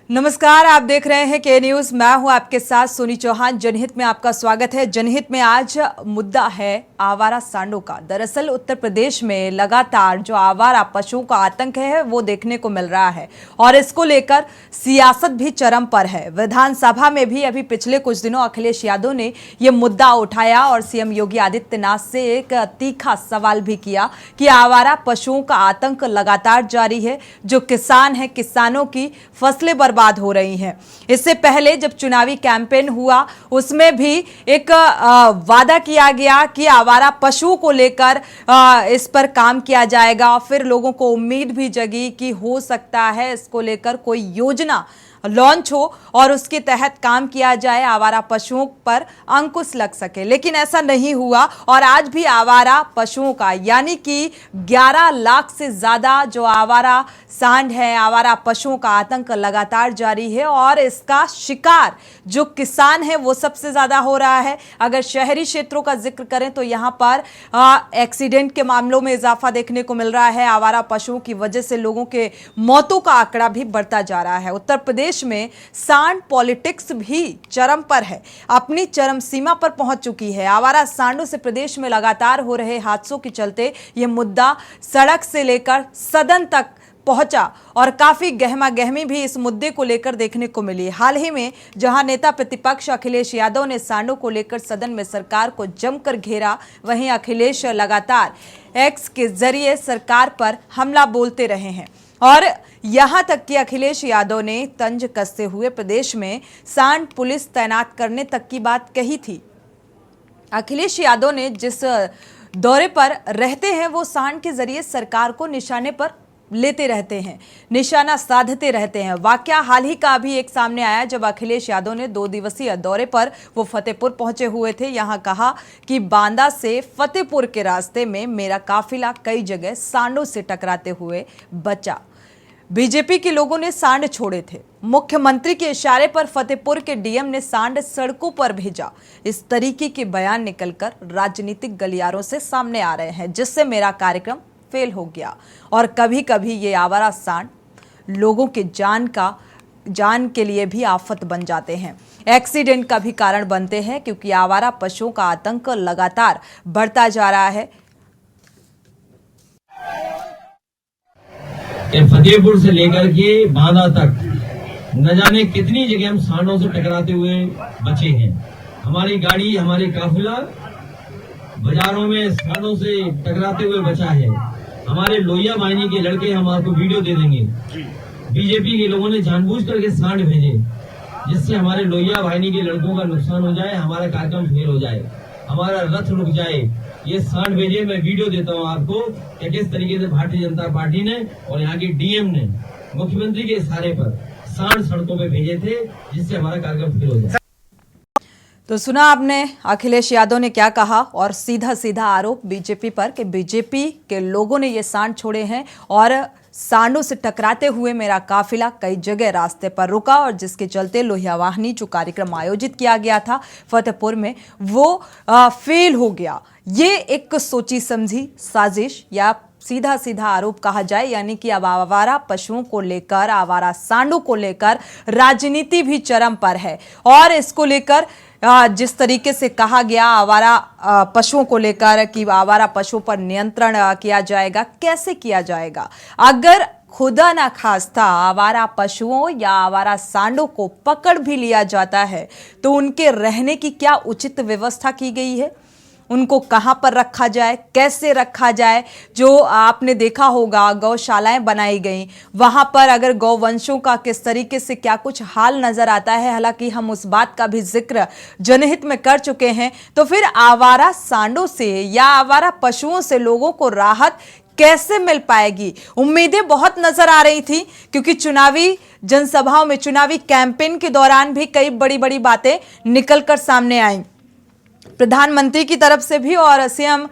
नमस्कार, आप देख रहे हैं के न्यूज। मैं हूं आपके साथ सोनी चौहान। जनहित में आपका स्वागत है। जनहित में आज मुद्दा है आवारा सांडों का। दरअसल उत्तर प्रदेश में लगातार जो आवारा पशुओं का आतंक है वो देखने को मिल रहा है और इसको लेकर सियासत भी चरम पर है। विधानसभा में भी अभी पिछले कुछ दिनों अखिलेश यादव ने यह मुद्दा उठाया और सीएम योगी आदित्यनाथ से एक तीखा सवाल भी किया कि आवारा पशुओं का आतंक लगातार जारी है। जो किसान है, किसानों की फसलें बर्बाद हो रही हैं। इससे पहले जब चुनावी कैंपेन हुआ उसमें भी एक वादा किया गया कि आवारा पशुओं को लेकर इस पर काम किया जाएगा। फिर लोगों को उम्मीद भी जगी कि हो सकता है इसको लेकर कोई योजना लॉन्च हो और उसके तहत काम किया जाए, आवारा पशुओं पर अंकुश लग सके। लेकिन ऐसा नहीं हुआ और आज भी आवारा पशुओं का यानी कि 11 लाख से ज्यादा जो आवारा सांड है, आवारा पशुओं का आतंक लगातार जारी है और इसका शिकार जो किसान है वो सबसे ज्यादा हो रहा है। अगर शहरी क्षेत्रों का जिक्र करें तो यहां पर एक्सीडेंट के मामलों में इजाफा देखने को मिल रहा है। आवारा पशुओं की वजह से लोगों के मौतों का आंकड़ा भी बढ़ता जा रहा है। उत्तर प्रदेश में सांड पॉलिटिक्स भी चरम पर है, अपनी चरम सीमा पर पहुंच चुकी है। आवारा सांडों से प्रदेश में लगातार हो रहे हादसों के चलते यह मुद्दा सड़क से लेकर सदन तक पहुंचा और काफी गहमा गहमी भी इस मुद्दे को लेकर देखने को मिली। हाल ही में जहां नेता प्रतिपक्ष अखिलेश यादव ने सांडों को लेकर सदन में सरकार को जमकर घेरा, वहीं अखिलेश लगातार एक्स के जरिए सरकार पर हमला बोलते रहे हैं और यहां तक कि अखिलेश यादव ने तंज कसते हुए प्रदेश में सांड पुलिस तैनात करने तक की बात कही थी। अखिलेश यादव ने जिस दौरे पर रहते हैं वो सांड के जरिए सरकार को निशाने पर लेते रहते हैं, निशाना साधते रहते हैं। वाकया हाल ही का भी एक सामने आया जब अखिलेश यादव ने 2 दिवसीय दौरे पर वो फतेहपुर पहुंचे हुए थे। यहां कहा कि बांदा से फतेहपुर के रास्ते में मेरा काफिला कई जगह सांडों से टकराते हुए बचा। बीजेपी के लोगों ने सांड छोड़े थे। मुख्यमंत्री के इशारे पर फतेहपुर के डीएम ने सांड सड़कों पर भेजा। इस तरीके के बयान निकलकर राजनीतिक गलियारों से सामने आ रहे हैं, जिससे मेरा कार्यक्रम फेल हो गया। और कभी कभी ये आवारा सांड लोगों के जान के लिए भी आफत बन जाते हैं, एक्सीडेंट का भी कारण बनते हैं, क्योंकि आवारा पशुओं का आतंक लगातार बढ़ता जा रहा है। फतेहपुर से लेकर के बांदा तक न जाने कितनी जगह हम सांडों से टकराते हुए बचे हैं। हमारी गाड़ी, हमारे काफिला बाजारों में सांडों से टकराते हुए बचा है। हमारे लोहिया वाहिनी के लड़के हम आपको वीडियो दे देंगे। बीजेपी के लोगों ने जानबूझ करके सांड भेजे जिससे हमारे लोहिया वाहिनी के लड़कों का नुकसान हो जाए, हमारा कार्यक्रम फेल हो जाए, हमारा रथ रुक जाए। ये सांड भेजे, मैं वीडियो देता हूँ आपको कि किस तरीके से भारतीय जनता पार्टी ने और यहाँ के डीएम ने मुख्यमंत्री के इशारे पर सांड सड़कों पे भेजे थे जिससे हमारा कार्यक्रम फेल हो जाए। तो सुना आपने अखिलेश यादव ने क्या कहा और सीधा सीधा आरोप बीजेपी पर कि बीजेपी के लोगों ने ये सांड छोड़े हैं और सांडों से टकराते हुए मेरा काफिला कई जगह रास्ते पर रुका और जिसके चलते लोहिया वाहिनी जो कार्यक्रम आयोजित किया गया था फतेहपुर में वो फेल हो गया। ये एक सोची समझी साजिश या सीधा सीधा आरोप कहा जाए, यानी कि अब आवारा पशुओं को लेकर, आवारा सांडों को लेकर राजनीति भी चरम पर है और इसको लेकर जिस तरीके से कहा गया आवारा पशुओं को लेकर कि आवारा पशुओं पर नियंत्रण किया जाएगा, कैसे किया जाएगा? अगर खुदा ना खास्ता आवारा पशुओं या आवारा सांडों को पकड़ भी लिया जाता है तो उनके रहने की क्या उचित व्यवस्था की गई है? उनको कहां पर रखा जाए, कैसे रखा जाए? जो आपने देखा होगा गौशालाएं बनाई गई, वहां पर अगर गौवंशों का किस तरीके से क्या कुछ हाल नजर आता है, हालांकि हम उस बात का भी जिक्र जनहित में कर चुके हैं। तो फिर आवारा सांडों से या आवारा पशुओं से लोगों को राहत कैसे मिल पाएगी? उम्मीदें बहुत नजर आ रही थी क्योंकि चुनावी जनसभाओं में, चुनावी कैंपेन के दौरान भी कई बड़ी बड़ी बातें निकलकर सामने आई, प्रधानमंत्री की तरफ से भी और सीएम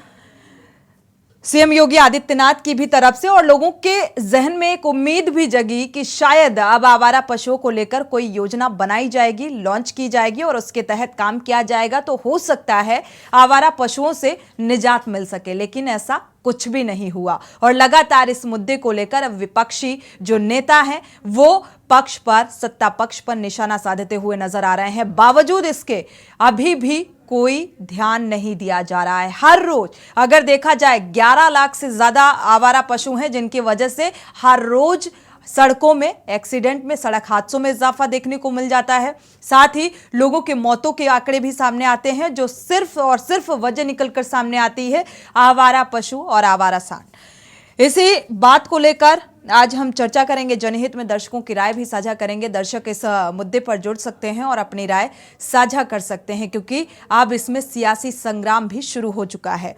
सीएम योगी आदित्यनाथ की भी तरफ से, और लोगों के जहन में एक उम्मीद भी जगी कि शायद अब आवारा पशुओं को लेकर कोई योजना बनाई जाएगी, लॉन्च की जाएगी और उसके तहत काम किया जाएगा, तो हो सकता है आवारा पशुओं से निजात मिल सके। लेकिन ऐसा कुछ भी नहीं हुआ और लगातार इस मुद्दे को लेकर अब विपक्षी जो नेता हैं वो पक्ष पर, सत्ता पक्ष पर निशाना साधते हुए नजर आ रहे हैं। बावजूद इसके अभी भी कोई ध्यान नहीं दिया जा रहा है। हर रोज अगर देखा जाए 11 लाख से ज्यादा आवारा पशु हैं जिनकी वजह से हर रोज सड़कों में एक्सीडेंट में, सड़क हादसों में इजाफा देखने को मिल जाता है। साथ ही लोगों के मौतों के आंकड़े भी सामने आते हैं, जो सिर्फ और सिर्फ वजह निकलकर सामने आती है आवारा पशु और आवारा सांड। इसी बात को लेकर आज हम चर्चा करेंगे, जनहित में दर्शकों की राय भी साझा करेंगे। दर्शक इस मुद्दे पर जुड़ सकते हैं और अपनी राय साझा कर सकते हैं, क्योंकि अब इसमें सियासी संग्राम भी शुरू हो चुका है।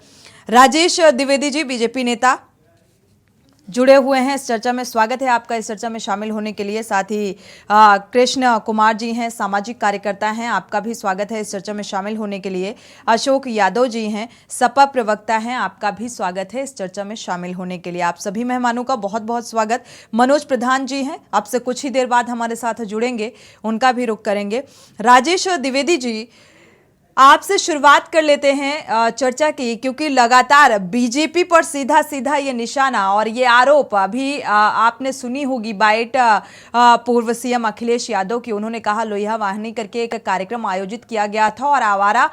राजेश द्विवेदी जी, बीजेपी नेता, जुड़े हुए हैं इस चर्चा में। स्वागत है आपका इस चर्चा में शामिल होने के लिए। साथ ही कृष्ण कुमार जी हैं, सामाजिक कार्यकर्ता हैं, आपका भी स्वागत है इस चर्चा में शामिल होने के लिए। अशोक यादव जी हैं, सपा प्रवक्ता हैं, आपका भी स्वागत है इस चर्चा में शामिल होने के लिए। आप सभी मेहमानों का बहुत बहुत स्वागत। मनोज प्रधान जी हैं, आपसे कुछ ही देर बाद हमारे साथ जुड़ेंगे, उनका भी रुख करेंगे। राजेश द्विवेदी जी, आपसे शुरुआत कर लेते हैं चर्चा की, क्योंकि लगातार बीजेपी पर सीधा सीधा ये निशाना और ये आरोप अभी आपने सुनी होगी बाइट पूर्व सीएम अखिलेश यादव की। उन्होंने कहा लोहिया वाहिनी करके एक कार्यक्रम आयोजित किया गया था और आवारा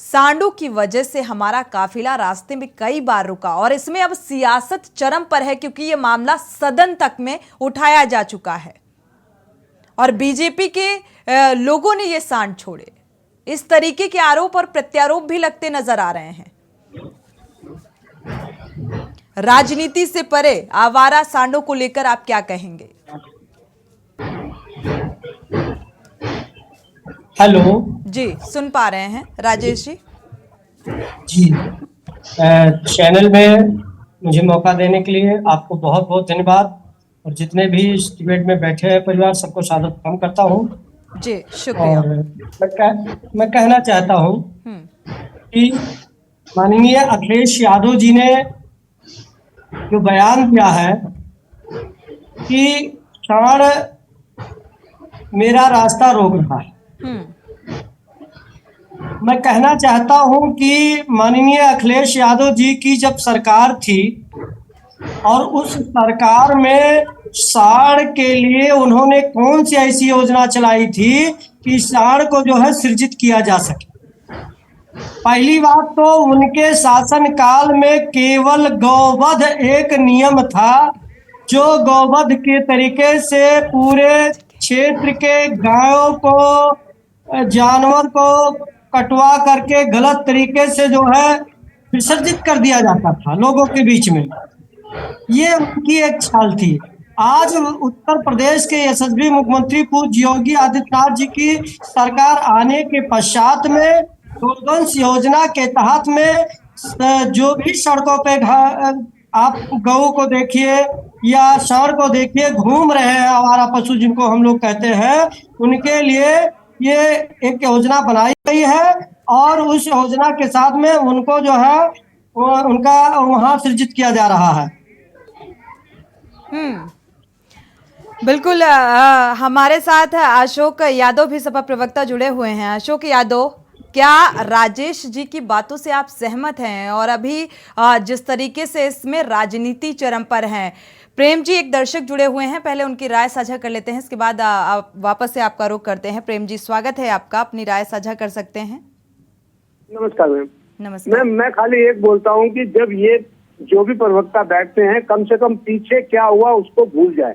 सांडों की वजह से हमारा काफिला रास्ते में कई बार रुका, और इसमें अब सियासत चरम पर है क्योंकि ये मामला सदन तक में उठाया जा चुका है और बीजेपी के लोगों ने ये सांड छोड़े। इस तरीके के आरोप और प्रत्यारोप भी लगते नजर आ रहे हैं। राजनीति से परे आवारा सांडों को लेकर आप क्या कहेंगे? हेलो जी, सुन पा रहे हैं राजेश जी। जी, चैनल में मुझे मौका देने के लिए आपको बहुत बहुत धन्यवाद, और जितने भी इस डिबेट में बैठे हैं परिवार, सबको स्वागत प्रणाम करता हूँ जी, शुक्रिया। और मैं कहना चाहता हूँ कि माननीय अखिलेश यादव जी ने जो बयान दिया है कि सांड मेरा रास्ता रोक रहा है, मैं कहना चाहता हूं कि माननीय अखिलेश यादव जी की जब सरकार थी और उस सरकार में सांड के लिए उन्होंने कौन सी ऐसी योजना चलाई थी कि सांड को जो है सृजित किया जा सके। पहली बात तो उनके शासन काल में केवल गौवध एक नियम था, जो गौवध के तरीके से पूरे क्षेत्र के गायों को, जानवर को कटवा करके गलत तरीके से जो है विसर्जित कर दिया जाता था लोगों के बीच में। ये उनकी एक चाल थी। आज उत्तर प्रदेश के यशस्वी मुख्यमंत्री पूज्य योगी आदित्यनाथ जी की सरकार आने के पश्चात में गोवंश योजना के तहत में जो भी सड़कों पे आप गऊ को देखिए या सांड को देखिए घूम रहे हैं, आवारा पशु जिनको हम लोग कहते हैं, उनके लिए ये एक योजना बनाई गई है और उस योजना के साथ में उनको जो है उनका वहां सृजित किया जा रहा है। बिल्कुल। हमारे साथ अशोक यादव भी सपा प्रवक्ता जुड़े हुए हैं। अशोक यादव, क्या राजेश जी की बातों से आप सहमत हैं? और अभी जिस तरीके से इसमें राजनीति चरम पर है, प्रेम जी एक दर्शक जुड़े हुए हैं, पहले उनकी राय साझा कर लेते हैं, इसके बाद वापस से आपका रुख करते हैं। प्रेम जी, स्वागत है आपका, अपनी राय साझा कर सकते हैं। नमस्कार मैम। नमस्कार। मैं खाली एक बोलता हूँ कि जब ये जो भी प्रवक्ता बैठते हैं कम से कम पीछे क्या हुआ उसको भूल जाए,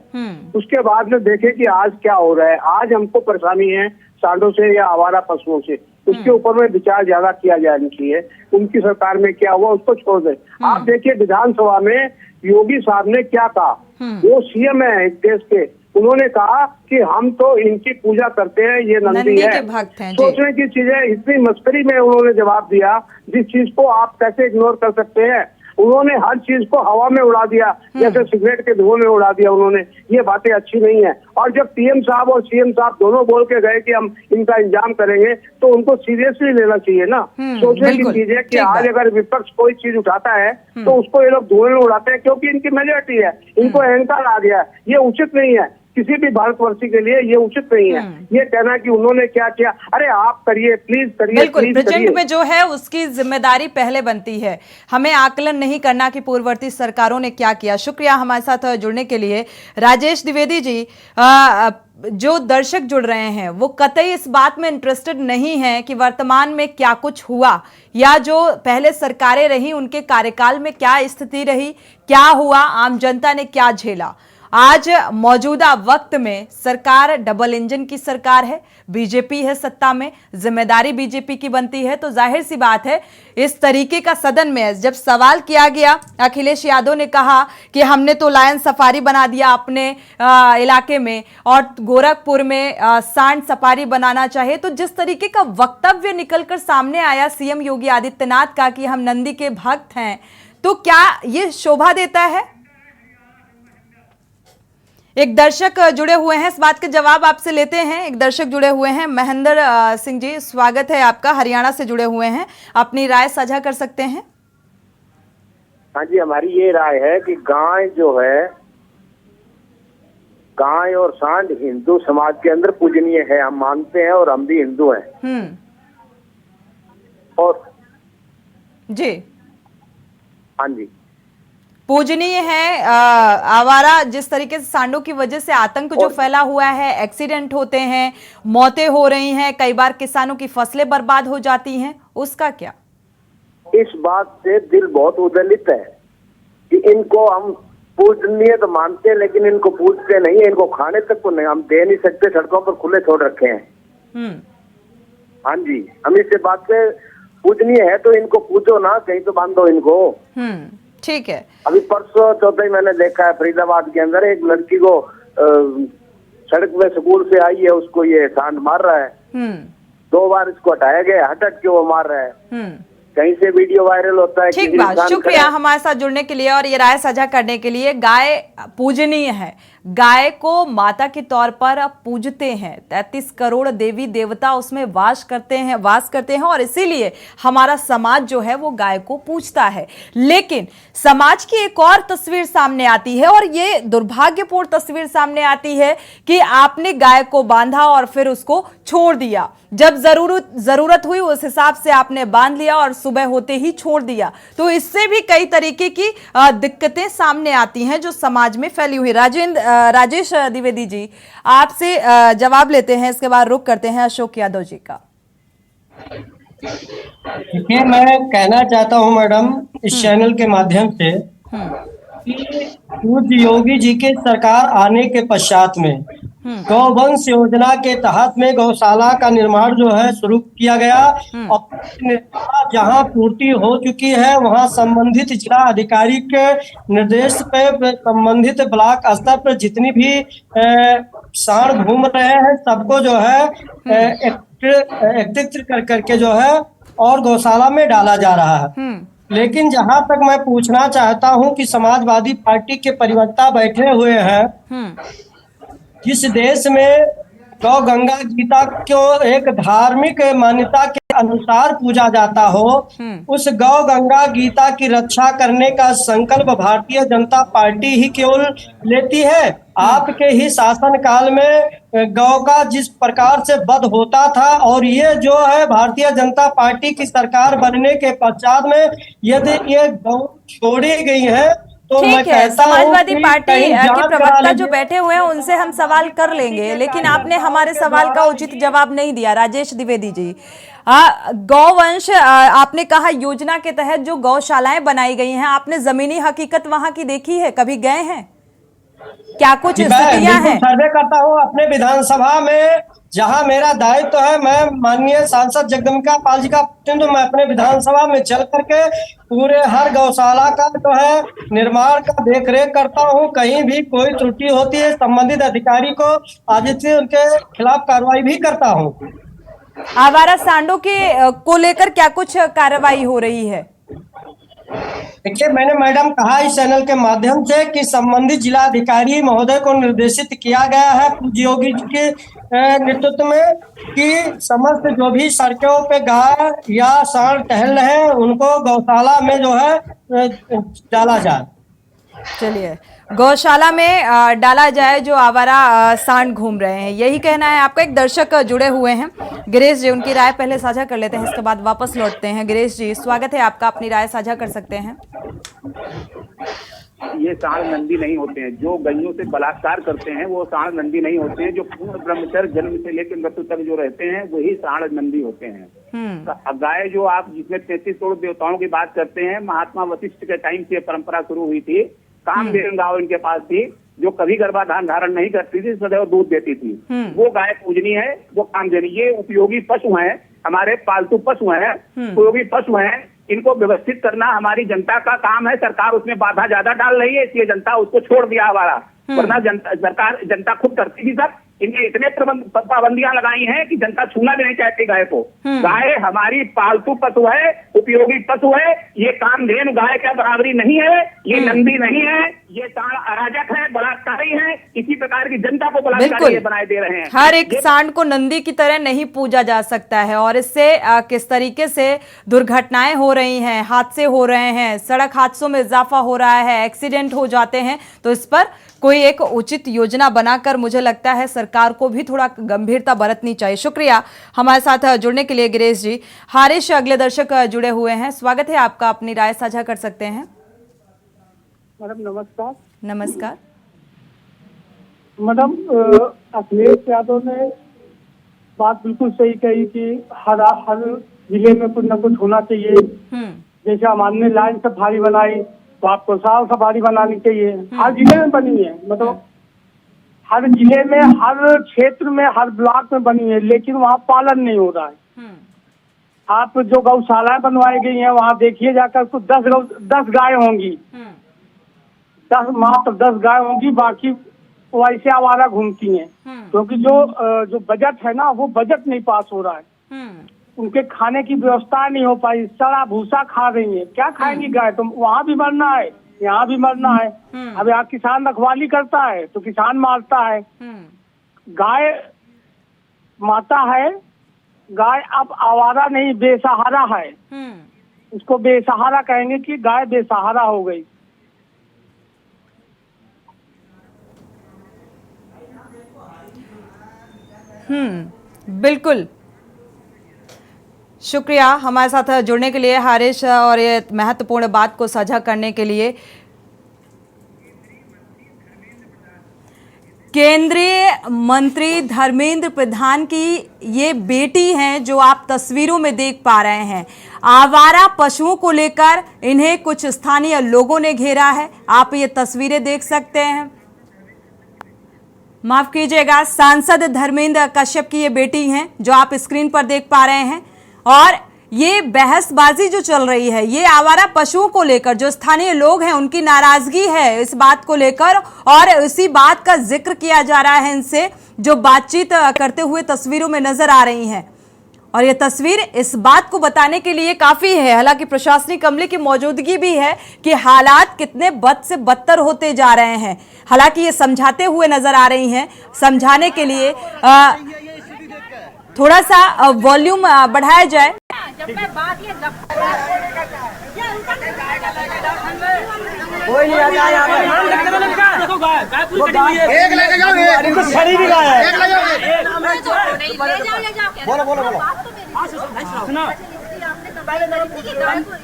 उसके बाद में देखें कि आज क्या हो रहा है। आज हमको परेशानी है सांडों से या आवारा पशुओं से, उसके ऊपर में विचार ज्यादा किया जाना चाहिए। उनकी सरकार में क्या हुआ उसको छोड़ दे। आप देखिए विधानसभा में योगी साहब ने क्या कहा, वो सीएम है इस देश के, उन्होंने कहा कि हम तो इनकी पूजा करते हैं, ये नंदी है, सोचने की चीज है। इतनी मस्करी में उन्होंने जवाब दिया जिस चीज को आप कैसे इग्नोर कर सकते हैं। उन्होंने हर चीज को हवा में उड़ा दिया, जैसे सिगरेट के धुएं में उड़ा दिया उन्होंने। ये बातें अच्छी नहीं है। और जब पीएम साहब और सीएम साहब दोनों बोल के गए कि हम इनका इंतजाम करेंगे, तो उनको सीरियसली लेना चाहिए ना। सोचने की चीज है कि आज अगर विपक्ष कोई चीज उठाता है तो उसको ये लोग धुएं में उड़ाते हैं, क्योंकि इनकी मेजोरिटी है, इनको अहंकार आ गया है। ये उचित नहीं है, किसी भी भारतवर्षी के लिए ये उचित नहीं है। ये कहना कि उन्होंने क्या किया, अरे आप करिए, प्लीज करिए। बिल्कुल, प्रेजेंट में जो है उसकी जिम्मेदारी पहले बनती है, हमें आकलन नहीं करना कि पूर्ववर्ती सरकारों ने क्या किया। शुक्रिया हमारे साथ जुड़ने के लिए राजेश द्विवेदी जी। जो दर्शक जुड़ रहे हैं वो कतई इस बात में इंटरेस्टेड नहीं है कि वर्तमान में क्या कुछ हुआ, या जो पहले सरकारें रही उनके कार्यकाल में क्या स्थिति रही, क्या हुआ, आम जनता ने क्या झेला। आज मौजूदा वक्त में सरकार डबल इंजन की सरकार है, बीजेपी है सत्ता में, जिम्मेदारी बीजेपी की बनती है। तो जाहिर सी बात है इस तरीके का सदन में जब सवाल किया गया, अखिलेश यादव ने कहा कि हमने तो लायन सफारी बना दिया अपने इलाके में और गोरखपुर में सांड सफारी बनाना चाहिए। तो जिस तरीके का वक्तव्य निकलकर सामने आया सीएम योगी आदित्यनाथ का कि हम नंदी के भक्त हैं, तो क्या ये शोभा देता है? एक दर्शक जुड़े हुए हैं, इस बात के जवाब आपसे लेते हैं। एक दर्शक जुड़े हुए हैं, महेंद्र सिंह जी, स्वागत है आपका, हरियाणा से जुड़े हुए हैं, अपनी राय साझा कर सकते हैं। हाँ जी, हमारी ये राय है कि गाय जो है, गाय और सांड हिंदू समाज के अंदर पूजनीय है, हम मानते हैं और हम भी हिंदू हैं। और जी हाँ जी, पूजनीय है। आवारा जिस तरीके से सांडों की वजह से आतंक जो फैला हुआ है, एक्सीडेंट होते हैं, मौतें हो रही हैं, कई बार किसानों की फसलें बर्बाद हो जाती हैं, उसका क्या? इस बात से दिल बहुत उदलित है कि इनको हम पूजनीय तो मानते हैं, लेकिन इनको पूजते नहीं है, इनको खाने तक को नहीं हम दे नहीं सकते, सड़कों पर खुले छोड़ रखे हैं। हाँ जी, हम इस बात से पूजनीय है तो इनको पूजो ना, कहीं तो बांधो इनको। ठीक है। अभी परसों चौथा ही मैंने देखा है फरीदाबाद के अंदर एक लड़की को सड़क में स्कूल से आई है, उसको ये सांड मार रहा है। 2 बार इसको हटाया गया, हट के वो मार रहा है। कहीं से वीडियो वायरल होता है। ठीक बात, शुक्रिया हमारे साथ जुड़ने के लिए और ये राय साझा करने के लिए। गाय पूजनीय है, गाय को माता के तौर पर पूजते हैं, 33 करोड़ देवी देवता उसमें वास करते हैं और इसीलिए हमारा समाज जो है वो गाय को पूजता है। लेकिन समाज की एक और तस्वीर सामने आती है और ये दुर्भाग्यपूर्ण तस्वीर सामने आती है कि आपने गाय को बांधा और फिर उसको छोड़ दिया। जब जरूरत हुई उस हिसाब से आपने बांध लिया और सुबह होते ही छोड़ दिया। तो इससे भी कई तरीके की दिक्कतें सामने आती हैं जो समाज में फैली हुई। राजेश द्विवेदी जी, आपसे जवाब लेते हैं, इसके बाद रुख करते हैं अशोक यादव जी का। देखिए, मैं कहना चाहता हूं मैडम इस चैनल के माध्यम से कि पूज्य योगी जी के सरकार आने के पश्चात में गौवंश योजना के तहत में गौशाला का निर्माण जो है शुरू किया गया और जहां पूर्ति हो चुकी है वहां संबंधित जिला अधिकारी के निर्देश पे संबंधित ब्लॉक स्तर पर जितनी भी सांड घूम रहे हैं सबको जो है एकत्रित कर करके जो है और गौशाला में डाला जा रहा है। लेकिन जहां तक मैं पूछना चाहता हूं कि समाजवादी पार्टी के प्रवक्ता बैठे हुए हैं, जिस देश में गौ गंगा गीता को एक धार्मिक मान्यता के अनुसार पूजा जाता हो, उस गौ गंगा गीता की रक्षा करने का संकल्प भारतीय जनता पार्टी ही केवल लेती है। आपके ही शासन काल में गौ का जिस प्रकार से वध होता था और ये जो है भारतीय जनता पार्टी की सरकार बनने के पश्चात में यदि ये गौ छोड़ी गई है तो ठीक है, समाजवादी पार्टी के प्रवक्ता जो बैठे हुए हैं उनसे हम सवाल कर लेंगे, लेकिन आपने हमारे सवाल का उचित जवाब नहीं दिया। राजेश द्विवेदी जी, गौवंश आपने कहा योजना के तहत जो गौशालाएं बनाई गई हैं, आपने जमीनी हकीकत वहां की देखी है, कभी गए हैं? क्या कुछ स्थितियां हैं? सर्वे करता हूँ अपने विधानसभा में, जहां मेरा दायित्व तो है, मैं माननीय सांसद जगदम्बिका पाल जी का प्रतिनिधित्व मैं अपने विधानसभा में चल करके पूरे हर गौशाला का जो है निर्माण का देख रेख करता हूं। कहीं भी कोई त्रुटि होती है संबंधित अधिकारी को आज से उनके खिलाफ कार्रवाई भी करता हूं। आवारा सांडों के को लेकर क्या कुछ कार्रवाई हो रही है? देखिए, मैंने मैडम कहा इस चैनल के माध्यम से कि संबंधित जिलाधिकारी महोदय को निर्देशित किया गया है पूज्य योगी जी के नेतृत्व में कि समस्त जो भी सड़कों पे गाय या सांड टहल रहे हैं उनको गौशाला में जो है डाला जाए। चलिए, गौशाला में डाला जाए जो आवारा सांड घूम रहे हैं, यही कहना है आपका। एक दर्शक जुड़े हुए हैं, गिरीश जी, उनकी राय पहले साझा कर लेते हैं, इसके बाद वापस लौटते हैं। गिरीश जी, स्वागत है आपका, अपनी राय साझा कर सकते हैं। ये सांड नंदी नहीं होते हैं, जो गैयों से बलात्कार करते हैं वो सांड नंदी नहीं होते हैं। जो पूर्ण ब्रह्मचर्य जन्म से लेकर मृत्यु तक जो रहते हैं वही सांड नंदी होते हैं। गाय जो आप जिसमें 33 करोड़ देवताओं की बात करते हैं, महात्मा वशिष्ठ के टाइम से परंपरा शुरू हुई थी। कामधेनु गाय इनके पास थी जो कभी गर्भाधान धारण नहीं करती थी, सदैव दूध देती थी। वो गाय पूजनी है, वो कामधेनु। ये उपयोगी पशु हैं, हमारे पालतू पशु हैं, उपयोगी पशु हैं। इनको व्यवस्थित करना हमारी जनता का काम है। सरकार उसमें बाधा ज्यादा डाल रही है, इसलिए जनता उसको छोड़ दिया हमारा, वरना जनता खुद करती थी। सब इनने इतने पाबंदियां लगाई हैं कि जनता छूना भी नहीं चाहती गाय को। गाय हमारी पालतू पशु है, उपयोगी पशु है। ये कामधेनु गाय का बराबरी नहीं है, ये नंदी नहीं है, ये सांड अराजक है, बलात्कारी है। इसी प्रकार की जनता को बलात्कारी बनाए दे रहे हैं। हर एक सांड को नंदी की तरह नहीं पूजा जा सकता है, और इससे किस तरीके से दुर्घटनाएं हो रही हैं, हादसे हो रहे हैं, सड़क हादसों में इजाफा हो रहा है, एक्सीडेंट हो जाते हैं, तो इस पर कोई एक उचित योजना बनाकर मुझे लगता है सरकार को भी थोड़ा गंभीरता बरतनी चाहिए। शुक्रिया हमारे साथ जुड़ने के लिए गिरीश जी। हारिश, अगले दर्शक जुड़े हुए हैं, स्वागत है आपका, अपनी राय साझा कर सकते हैं। मैडम नमस्कार। नमस्कार मैडम, अखिलेश यादव ने बात बिल्कुल सही कही कि हर जिले में कुछ न कुछ होना चाहिए। जैसे हमारे लाइन सफारी बनाई तो आपको साल सफारी बनानी चाहिए। हर जिले में बनी है, मतलब हर जिले में, हर क्षेत्र में, हर ब्लॉक में बनी है, लेकिन वहाँ पालन नहीं हो रहा है। आप जो गौशालाएं बनवाई गई हैं वहाँ देखिए जाकर, तो 10 गाय होंगी, 10 गाय होंगी, बाकी वैसे आवारा घूमती हैं। क्योंकि जो बजट है ना, वो बजट नहीं पास हो रहा है। उनके खाने की व्यवस्था नहीं हो पाई, सड़ा भूसा खा रही है। क्या खाएंगी गाय? तो वहाँ भी मरना है, यहाँ भी मरना है। अब यहाँ किसान रखवाली करता है तो किसान मारता है। गाय माता है, गाय अब आवारा नहीं, बेसहारा है। इसको बेसहारा कहेंगे कि गाय बेसहारा हो गई। बिल्कुल, शुक्रिया हमारे साथ जुड़ने के लिए हारिश, और ये महत्वपूर्ण बात को साझा करने के लिए। केंद्रीय मंत्री धर्मेंद्र प्रधान की ये बेटी हैं जो आप तस्वीरों में देख पा रहे हैं। आवारा पशुओं को लेकर इन्हें कुछ स्थानीय लोगों ने घेरा है, आप ये तस्वीरें देख सकते हैं। माफ कीजिएगा, सांसद धर्मेंद्र कश्यप की ये बेटी हैं जो आप स्क्रीन पर देख पा रहे हैं। और ये बहसबाजी जो चल रही है, ये आवारा पशुओं को लेकर जो स्थानीय लोग हैं उनकी नाराजगी है इस बात को लेकर, और उसी बात का जिक्र किया जा रहा है इनसे, जो बातचीत करते हुए तस्वीरों में नजर आ रही हैं। और ये तस्वीर इस बात को बताने के लिए काफी है, हालांकि प्रशासनिक अमले की मौजूदगी भी है, कि हालात कितने बद से बदतर होते जा रहे हैं। हालांकि ये समझाते हुए नजर आ रही हैं, समझाने के लिए थोड़ा सा वॉल्यूम बढ़ाया जाए। कोई नहीं आ जाए, एक लेके जाओ, इनको छड़ी भी गाय है। बोलो बोलो बोलो। सुनो,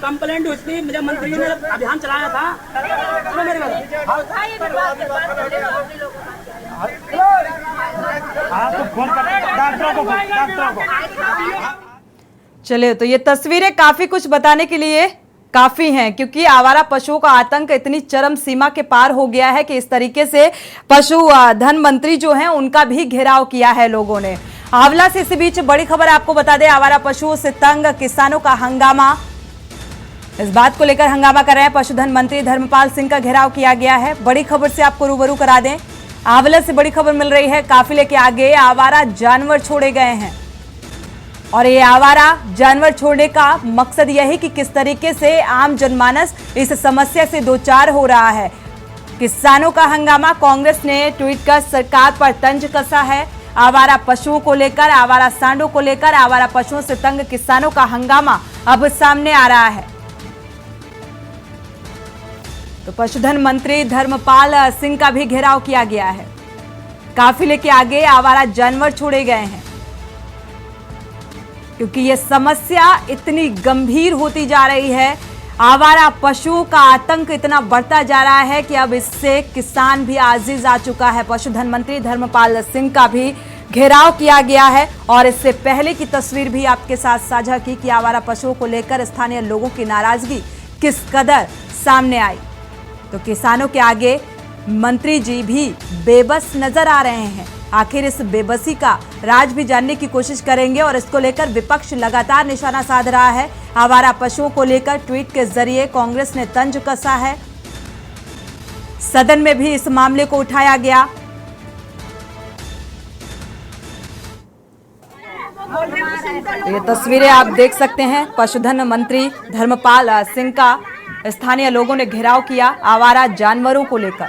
कंप्लेंट हुई थी, मुझे मंत्री ने अभियान चलाया था। सुनो मेरी चलिए, तो ये तस्वीरें काफी कुछ बताने के लिए काफी हैं, क्योंकि आवारा पशुओं का आतंक इतनी चरम सीमा के पार हो गया है कि इस तरीके से पशु धन मंत्री जो हैं उनका भी घेराव किया है लोगों ने। आंवला से इसी बीच बड़ी खबर आपको बता दें, आवारा पशुओं से तंग किसानों का हंगामा। इस बात को लेकर हंगामा कर रहे हैं पशुधन मंत्री धर्मपाल सिंह का घेराव किया गया है। बड़ी खबर से आपको रूबरू करा दें, आंवला से बड़ी खबर मिल रही है, काफिले के आगे आवारा जानवर छोड़े गए हैं। और ये आवारा जानवर छोड़ने का मकसद यह है कि किस तरीके से आम जनमानस इस समस्या से दो चार हो रहा है। किसानों का हंगामा, कांग्रेस ने ट्वीट कर सरकार पर तंज कसा है। आवारा पशुओं को लेकर, आवारा सांडों को लेकर, आवारा पशुओं से तंग किसानों का हंगामा अब सामने आ रहा है। तो पशुधन मंत्री धर्मपाल सिंह का भी घेराव किया गया है। काफिले के आगे आवारा जानवर छोड़े गए हैं क्योंकि ये समस्या इतनी गंभीर होती जा रही है। आवारा पशुओं का आतंक इतना बढ़ता जा रहा है कि अब इससे किसान भी आजिज आ चुका है। पशुधन मंत्री धर्मपाल सिंह का भी घेराव किया गया है और इससे पहले की तस्वीर भी आपके साथ साझा की कि आवारा पशुओं को लेकर स्थानीय लोगों की नाराजगी किस कदर सामने आई। तो किसानों के आगे मंत्री जी भी बेबस नजर आ रहे हैं। आखिर इस बेबसी का राज भी जानने की कोशिश करेंगे और इसको लेकर विपक्ष लगातार निशाना साध रहा है। आवारा पशुओं को लेकर ट्वीट के जरिए कांग्रेस ने तंज कसा है। सदन में भी इस मामले को उठाया गया। ये तस्वीरें आप देख सकते हैं। पशुधन मंत्री धर्मपाल सिंह का स्थानीय लोगों ने घेराव किया आवारा जानवरों को लेकर।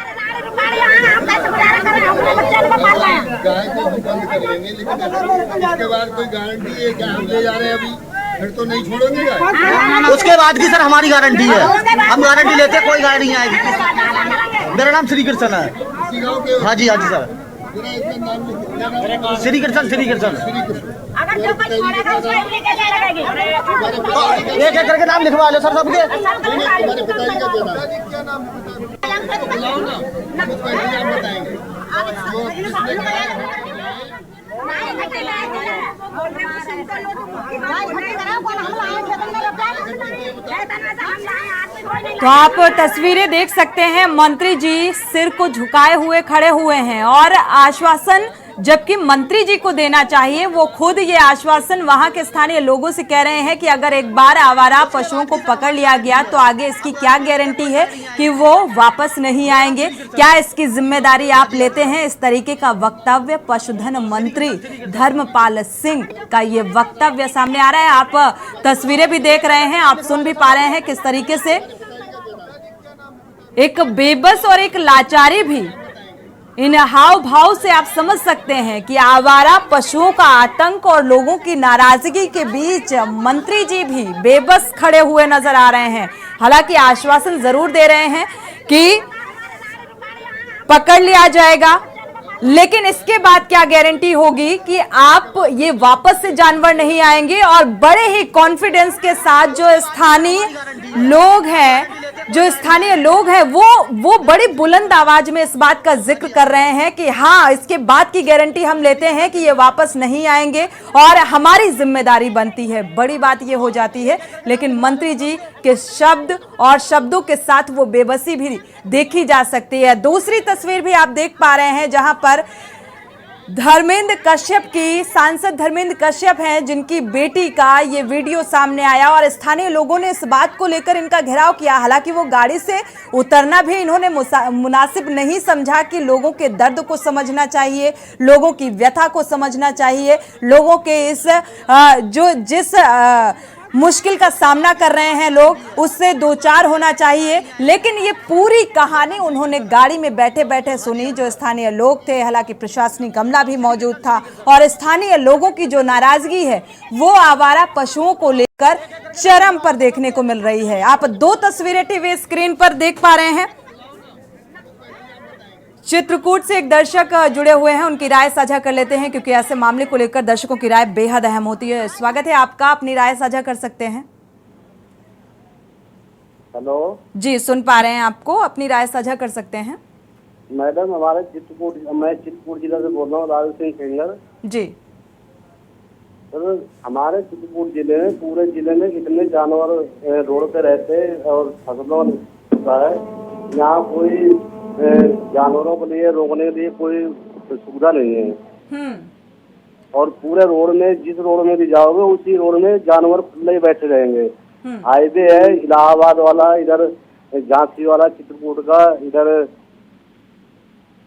गाय को हम बंद कर लेंगे, लेकिन उसके बाद कोई गारंटी है क्या हम ले जा रहे हैं अभी, फिर तो नहीं छोड़ोगे गाय। उसके बाद की सर हमारी गारंटी है, हम गारंटी लेते कोई गाय नहीं आएगी। मेरा नाम श्री कृष्ण है। हाँ जी हाँ जी सर, श्री कृष्ण। एक एक करके नाम लिखवा लो सर सबके। तो आप तस्वीरें देख सकते हैं। मंत्री जी सिर को झुकाए हुए खड़े हुए हैं और आश्वासन जबकि मंत्री जी को देना चाहिए, वो खुद ये आश्वासन वहां के स्थानीय लोगों से कह रहे हैं कि अगर एक बार आवारा पशुओं को पकड़ लिया गया तो आगे इसकी क्या गारंटी है कि वो वापस नहीं आएंगे, क्या इसकी जिम्मेदारी आप लेते हैं। इस तरीके का वक्तव्य पशुधन मंत्री धर्मपाल सिंह का ये वक्तव्य सामने आ रहा है। आप तस्वीरें भी देख रहे हैं, आप सुन भी पा रहे हैं किस तरीके से एक बेबस और एक लाचारी भी इन हाव भाव से आप समझ सकते हैं कि आवारा पशुओं का आतंक और लोगों की नाराजगी के बीच मंत्री जी भी बेबस खड़े हुए नजर आ रहे हैं। हालांकि आश्वासन जरूर दे रहे हैं कि पकड़ लिया जाएगा, लेकिन इसके बाद क्या गारंटी होगी कि आप ये वापस से जानवर नहीं आएंगे। और बड़े ही कॉन्फिडेंस के साथ जो स्थानीय लोग हैं वो बड़ी बुलंद आवाज में इस बात का जिक्र कर रहे हैं कि हाँ, इसके बाद की गारंटी हम लेते हैं कि ये वापस नहीं आएंगे और हमारी जिम्मेदारी बनती है। बड़ी बात ये हो जाती है, लेकिन मंत्री जी के शब्द और शब्दों के साथ वो बेबसी भी देखी जा सकती है। दूसरी तस्वीर भी आप देख पा रहे हैं जहां पर धर्मेंद्र कश्यप की सांसद धर्मेंद्र कश्यप हैं, जिनकी बेटी का ये वीडियो सामने आया और स्थानीय लोगों ने इस बात को लेकर इनका घेराव किया। हालांकि वो गाड़ी से उतरना भी इन्होंने मुनासिब नहीं समझा कि लोगों के दर्द को समझना चाहिए, लोगों की व्यथा को समझना चाहिए, लोगों के इस जिस मुश्किल का सामना कर रहे हैं लोग, उससे दो चार होना चाहिए। लेकिन ये पूरी कहानी उन्होंने गाड़ी में बैठे बैठे सुनी। जो स्थानीय लोग थे, हालांकि प्रशासनिक अमला भी मौजूद था, और स्थानीय लोगों की जो नाराजगी है वो आवारा पशुओं को लेकर चरम पर देखने को मिल रही है। आप दो तस्वीरें टीवी स्क्रीन पर देख पा रहे हैं। चित्रकूट से एक दर्शक जुड़े हुए हैं, उनकी राय साझा कर लेते हैं क्योंकि ऐसे मामले को लेकर दर्शकों की राय बेहद अहम होती है। स्वागत है आपका, अपनी राय साझा कर सकते हैं। हेलो जी, सुन पा रहे हैं आपको, अपनी राय साझा कर सकते हैं। मैडम, मैं चित्रकूट जिला से बोल रहा हूँ, राजू सिंह सेंगर जी। सर, हमारे चित्रकूट जिले में, पूरे जिले में इतने जानवर रोड पे रहते हैं और फसलों होता है, यहाँ कोई जानवरों के लिए रोकने के लिए कोई सुविधा नहीं है। और पूरे रोड में, जिस रोड में भी जाओगे उसी रोड में जानवर खुले बैठे रहेंगे। हाईवे है इलाहाबाद वाला, इधर झांसी वाला, चित्रकूट का, इधर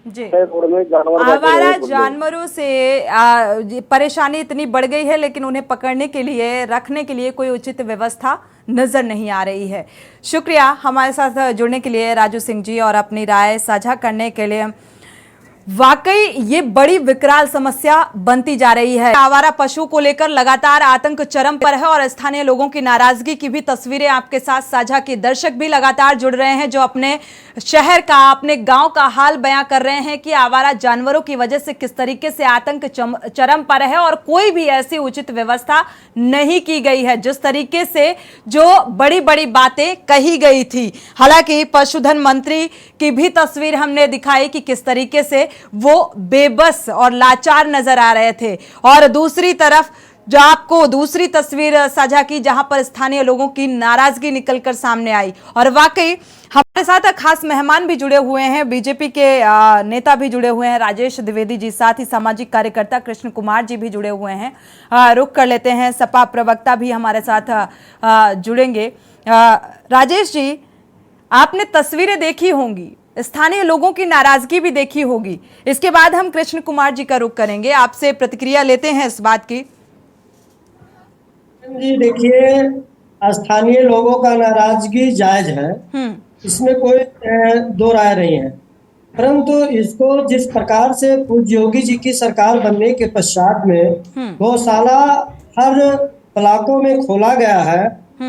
रोड में जानवर आवारा जानवरों से परेशानी इतनी बढ़ गई है, लेकिन उन्हें पकड़ने के लिए, रखने के लिए कोई उचित व्यवस्था नजर नहीं आ रही है। शुक्रिया हमारे साथ जुड़ने के लिए राजू सिंह जी और अपनी राय साझा करने के लिए। वाकई ये बड़ी विकराल समस्या बनती जा रही है। आवारा पशु को लेकर लगातार आतंक चरम पर है और स्थानीय लोगों की नाराजगी की भी तस्वीरें आपके साथ साझा की। दर्शक भी लगातार जुड़ रहे हैं जो अपने शहर का, अपने गांव का हाल बयां कर रहे हैं कि आवारा जानवरों की वजह से किस तरीके से आतंक चरम पर है और कोई भी ऐसी उचित व्यवस्था नहीं की गई है। जिस तरीके से जो बड़ी बड़ी बातें कही गई थी, हालांकि पशुधन मंत्री की भी तस्वीर हमने दिखाई कि किस तरीके से वो बेबस और लाचार नजर आ रहे थे, और दूसरी तरफ जो आपको दूसरी तस्वीर साझा की जहां पर स्थानीय लोगों की नाराजगी निकलकर सामने आई। और वाकई हमारे साथ खास मेहमान भी जुड़े हुए हैं, बीजेपी के नेता भी जुड़े हुए हैं, राजेश द्विवेदी जी, साथ ही सामाजिक कार्यकर्ता कृष्ण कुमार जी भी जुड़े हुए हैं। रुक कर लेते हैं, सपा प्रवक्ता भी हमारे साथ जुड़ेंगे। राजेश जी, आपने तस्वीरें देखी होंगी, स्थानीय लोगों की नाराजगी भी देखी होगी, इसके बाद हम कृष्ण कुमार जी का रुख करेंगे, आपसे प्रतिक्रिया लेते हैं इस बात की। जी देखिए, स्थानीय लोगों का नाराजगी जायज है, इसमें कोई दो राय नहीं है, परंतु इसको जिस प्रकार से पूज्य योगी जी की सरकार बनने के पश्चात में गौशाला हर ब्लॉकों में खोला गया है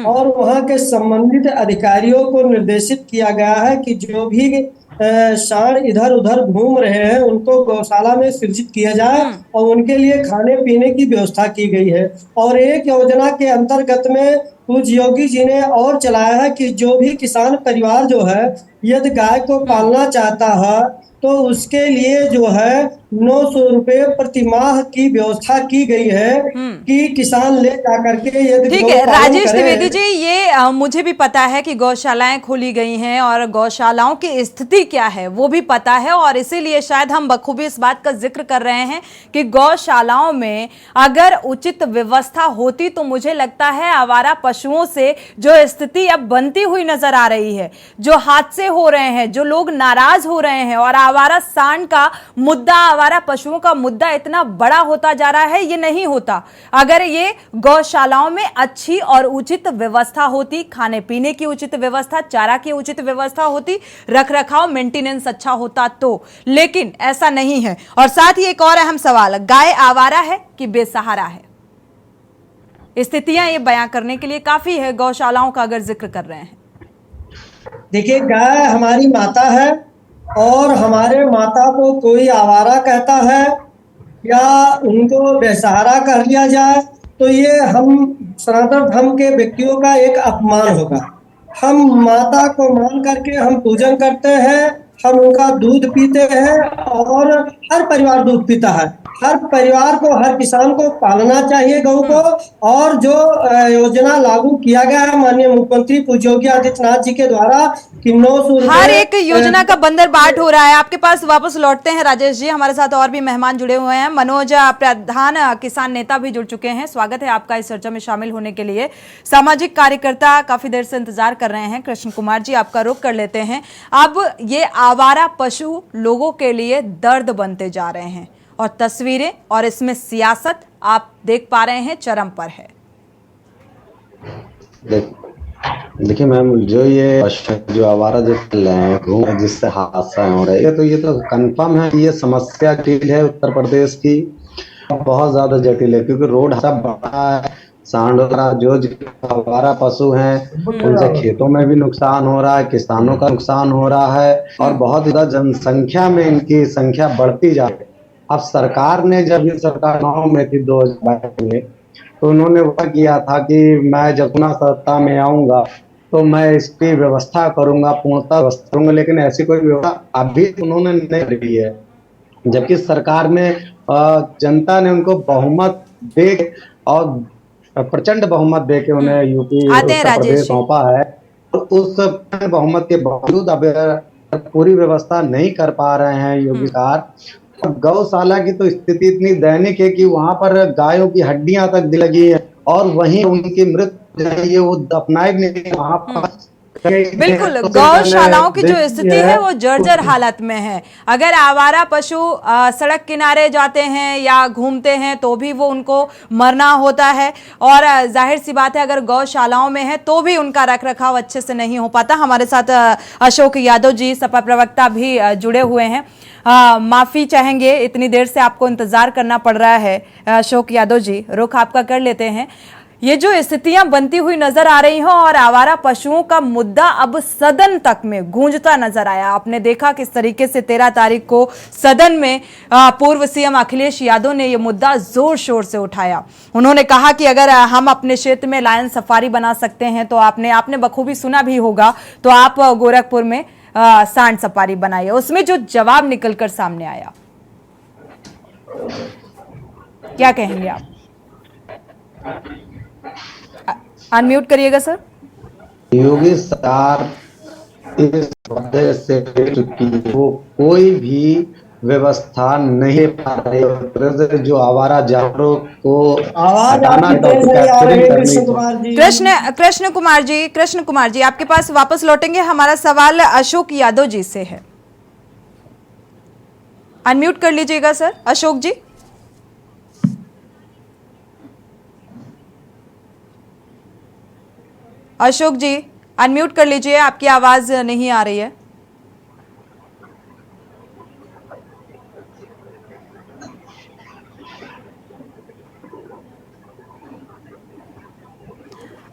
और वहां के संबंधित अधिकारियों को निर्देशित किया गया है कि जो भी सांड इधर उधर घूम रहे हैं उनको गौशाला में सृजित किया जाए और उनके लिए खाने पीने की व्यवस्था की गई है। और एक योजना के अंतर्गत में पूज्य योगी जी ने और चलाया है कि जो भी किसान परिवार जो है यदि गाय को पालना चाहता है तो उसके लिए जो है 900 रुपए प्रति माह की व्यवस्था की गई है कि किसान ले जाकर के यदि ठीक है राजेश द्विवेदी जी, ये मुझे भी पता है कि गौशालाएं खोली गई हैं और गौशालाओं की स्थिति क्या है वो भी पता है, और इसीलिए शायद हम बखूबी इस बात का जिक्र कर रहे हैं कि गौशालाओं में अगर उचित व्यवस्था होती तो मुझे लगता है आवारा पशुओं से जो स्थिति अब बनती हुई नजर आ रही है, जो हादसे हो रहे हैं, जो लोग नाराज हो रहे हैं और आवारा सांड का मुद्दा, आवारा पशुओं का मुद्दा इतना बड़ा होता जा रहा है, ये नहीं होता अगर ये गौशालाओं में अच्छी और उचित व्यवस्था होती, खाने पीने की उचित व्यवस्था, चारा की उचित व्यवस्था होती, रखरखाव मेंटेनेंस अच्छा होता तो, लेकिन ऐसा नहीं है। और साथ ही एक और अहम सवाल, गाय आवारा है कि बेसहारा है? स्थितियां ये बयां करने के लिए काफी है गौशालाओं का अगर जिक्र कर रहे हैं। देखिए, गाय हमारी माता है और हमारे माता को कोई आवारा कहता है या उनको बेसहारा कर लिया जाए तो ये हम सनातन धर्म के व्यक्तियों का एक अपमान होगा। हम माता को मान करके हम पूजन करते हैं, हम उनका दूध पीते हैं और हर परिवार दूध पीता है। हर परिवार को, हर किसान को पालना चाहिए गौ को, और जो योजना लागू किया गया है माननीय मुख्यमंत्री पूज्य योगी आदित्यनाथ जी के द्वारा कि 900 हर एक योजना का बंदर बाट हो रहा है। आपके पास वापस लौटते हैं राजेश जी, हमारे साथ और भी मेहमान जुड़े हुए हैं। मनोज प्रधान किसान नेता भी जुड़ चुके हैं, स्वागत है आपका इस चर्चा में शामिल होने के लिए। सामाजिक कार्यकर्ता काफी देर से इंतजार कर रहे हैं, कृष्ण कुमार जी आपका रुख कर लेते हैं। अब ये आवारा पशु लोगों के लिए दर्द बनते जा रहे हैं और तस्वीरें और इसमें सियासत आप देख पा रहे हैं चरम पर है। देखिए मैम, जो आवारा जो चल रहे हैं जिससे हादसा हो रहा है, तो ये तो कंफर्म है कि ये समस्या जटिल है उत्तर प्रदेश की, बहुत ज्यादा जटिल है, क्योंकि रोड सब बड़ा है। सांड जो आवारा पशु हैं उनसे खेतों में भी नुकसान हो रहा है, किसानों का नुकसान हो रहा है और बहुत ज्यादा जनसंख्या में इनकी संख्या बढ़ती जा रही है। अब सरकार ने, जब ये सरकार 9 में थी 2022 में, तो उन्होंने वह किया था कि मैं जब पुनः सत्ता में आऊंगा तो मैं इसकी व्यवस्था करूंगा, पूर्णतः व्यवस्था करूंगा, लेकिन ऐसी कोई व्यवस्था अभी उन्होंने नहीं करी है। जबकि सरकार में जनता ने उनको बहुमत दे और प्रचंड बहुमत दे के उन्हें यूपी उत्तर प्रदेश सौंपा है, तो उस बहुमत के बावजूद अब पूरी व्यवस्था नहीं कर पा रहे हैं योगी सरकार। गौशाला की तो स्थिति इतनी दैनिक है कि वहां पर गायों की हड्डियां तक लगी है और वहीं उनकी मृत वो दफनाए नहीं, वहां पर बिल्कुल, गौशालाओं की जो स्थिति है वो जर्जर हालत में है। अगर आवारा पशु सड़क किनारे जाते हैं या घूमते हैं तो भी वो उनको मरना होता है, और जाहिर सी बात है अगर गौशालाओं में है तो भी उनका रखरखाव अच्छे से नहीं हो पाता। हमारे साथ अशोक यादव जी, सपा प्रवक्ता, भी जुड़े हुए हैं। माफी चाहेंगे, इतनी देर से आपको इंतजार करना पड़ रहा है। अशोक यादव जी, रुख आपका कर लेते हैं। ये जो स्थितियां बनती हुई नजर आ रही हो और आवारा पशुओं का मुद्दा अब सदन तक में गूंजता नजर आया। आपने देखा किस तरीके से 13 तारीख को सदन में पूर्व सीएम अखिलेश यादव ने ये मुद्दा जोर शोर से उठाया। उन्होंने कहा कि अगर हम अपने क्षेत्र में लायन सफारी बना सकते हैं तो आपने बखूबी सुना भी होगा, तो आप गोरखपुर में सांड सफारी बनाइए। उसमें जो जवाब निकलकर सामने आया, क्या कहेंगे आप? अनम्यूट करिएगा सर। योगी सरकार इस वजह से चुकी है, वो कोई भी व्यवस्था नहीं पा रही। जो आवारा जानवरों को हटाना, कृष्ण कुमार जी आपके पास वापस लौटेंगे। हमारा सवाल अशोक यादव जी से है। अनम्यूट कर लीजिएगा सर, अशोक जी। अशोक जी अनम्यूट कर लीजिए, आपकी आवाज नहीं आ रही है।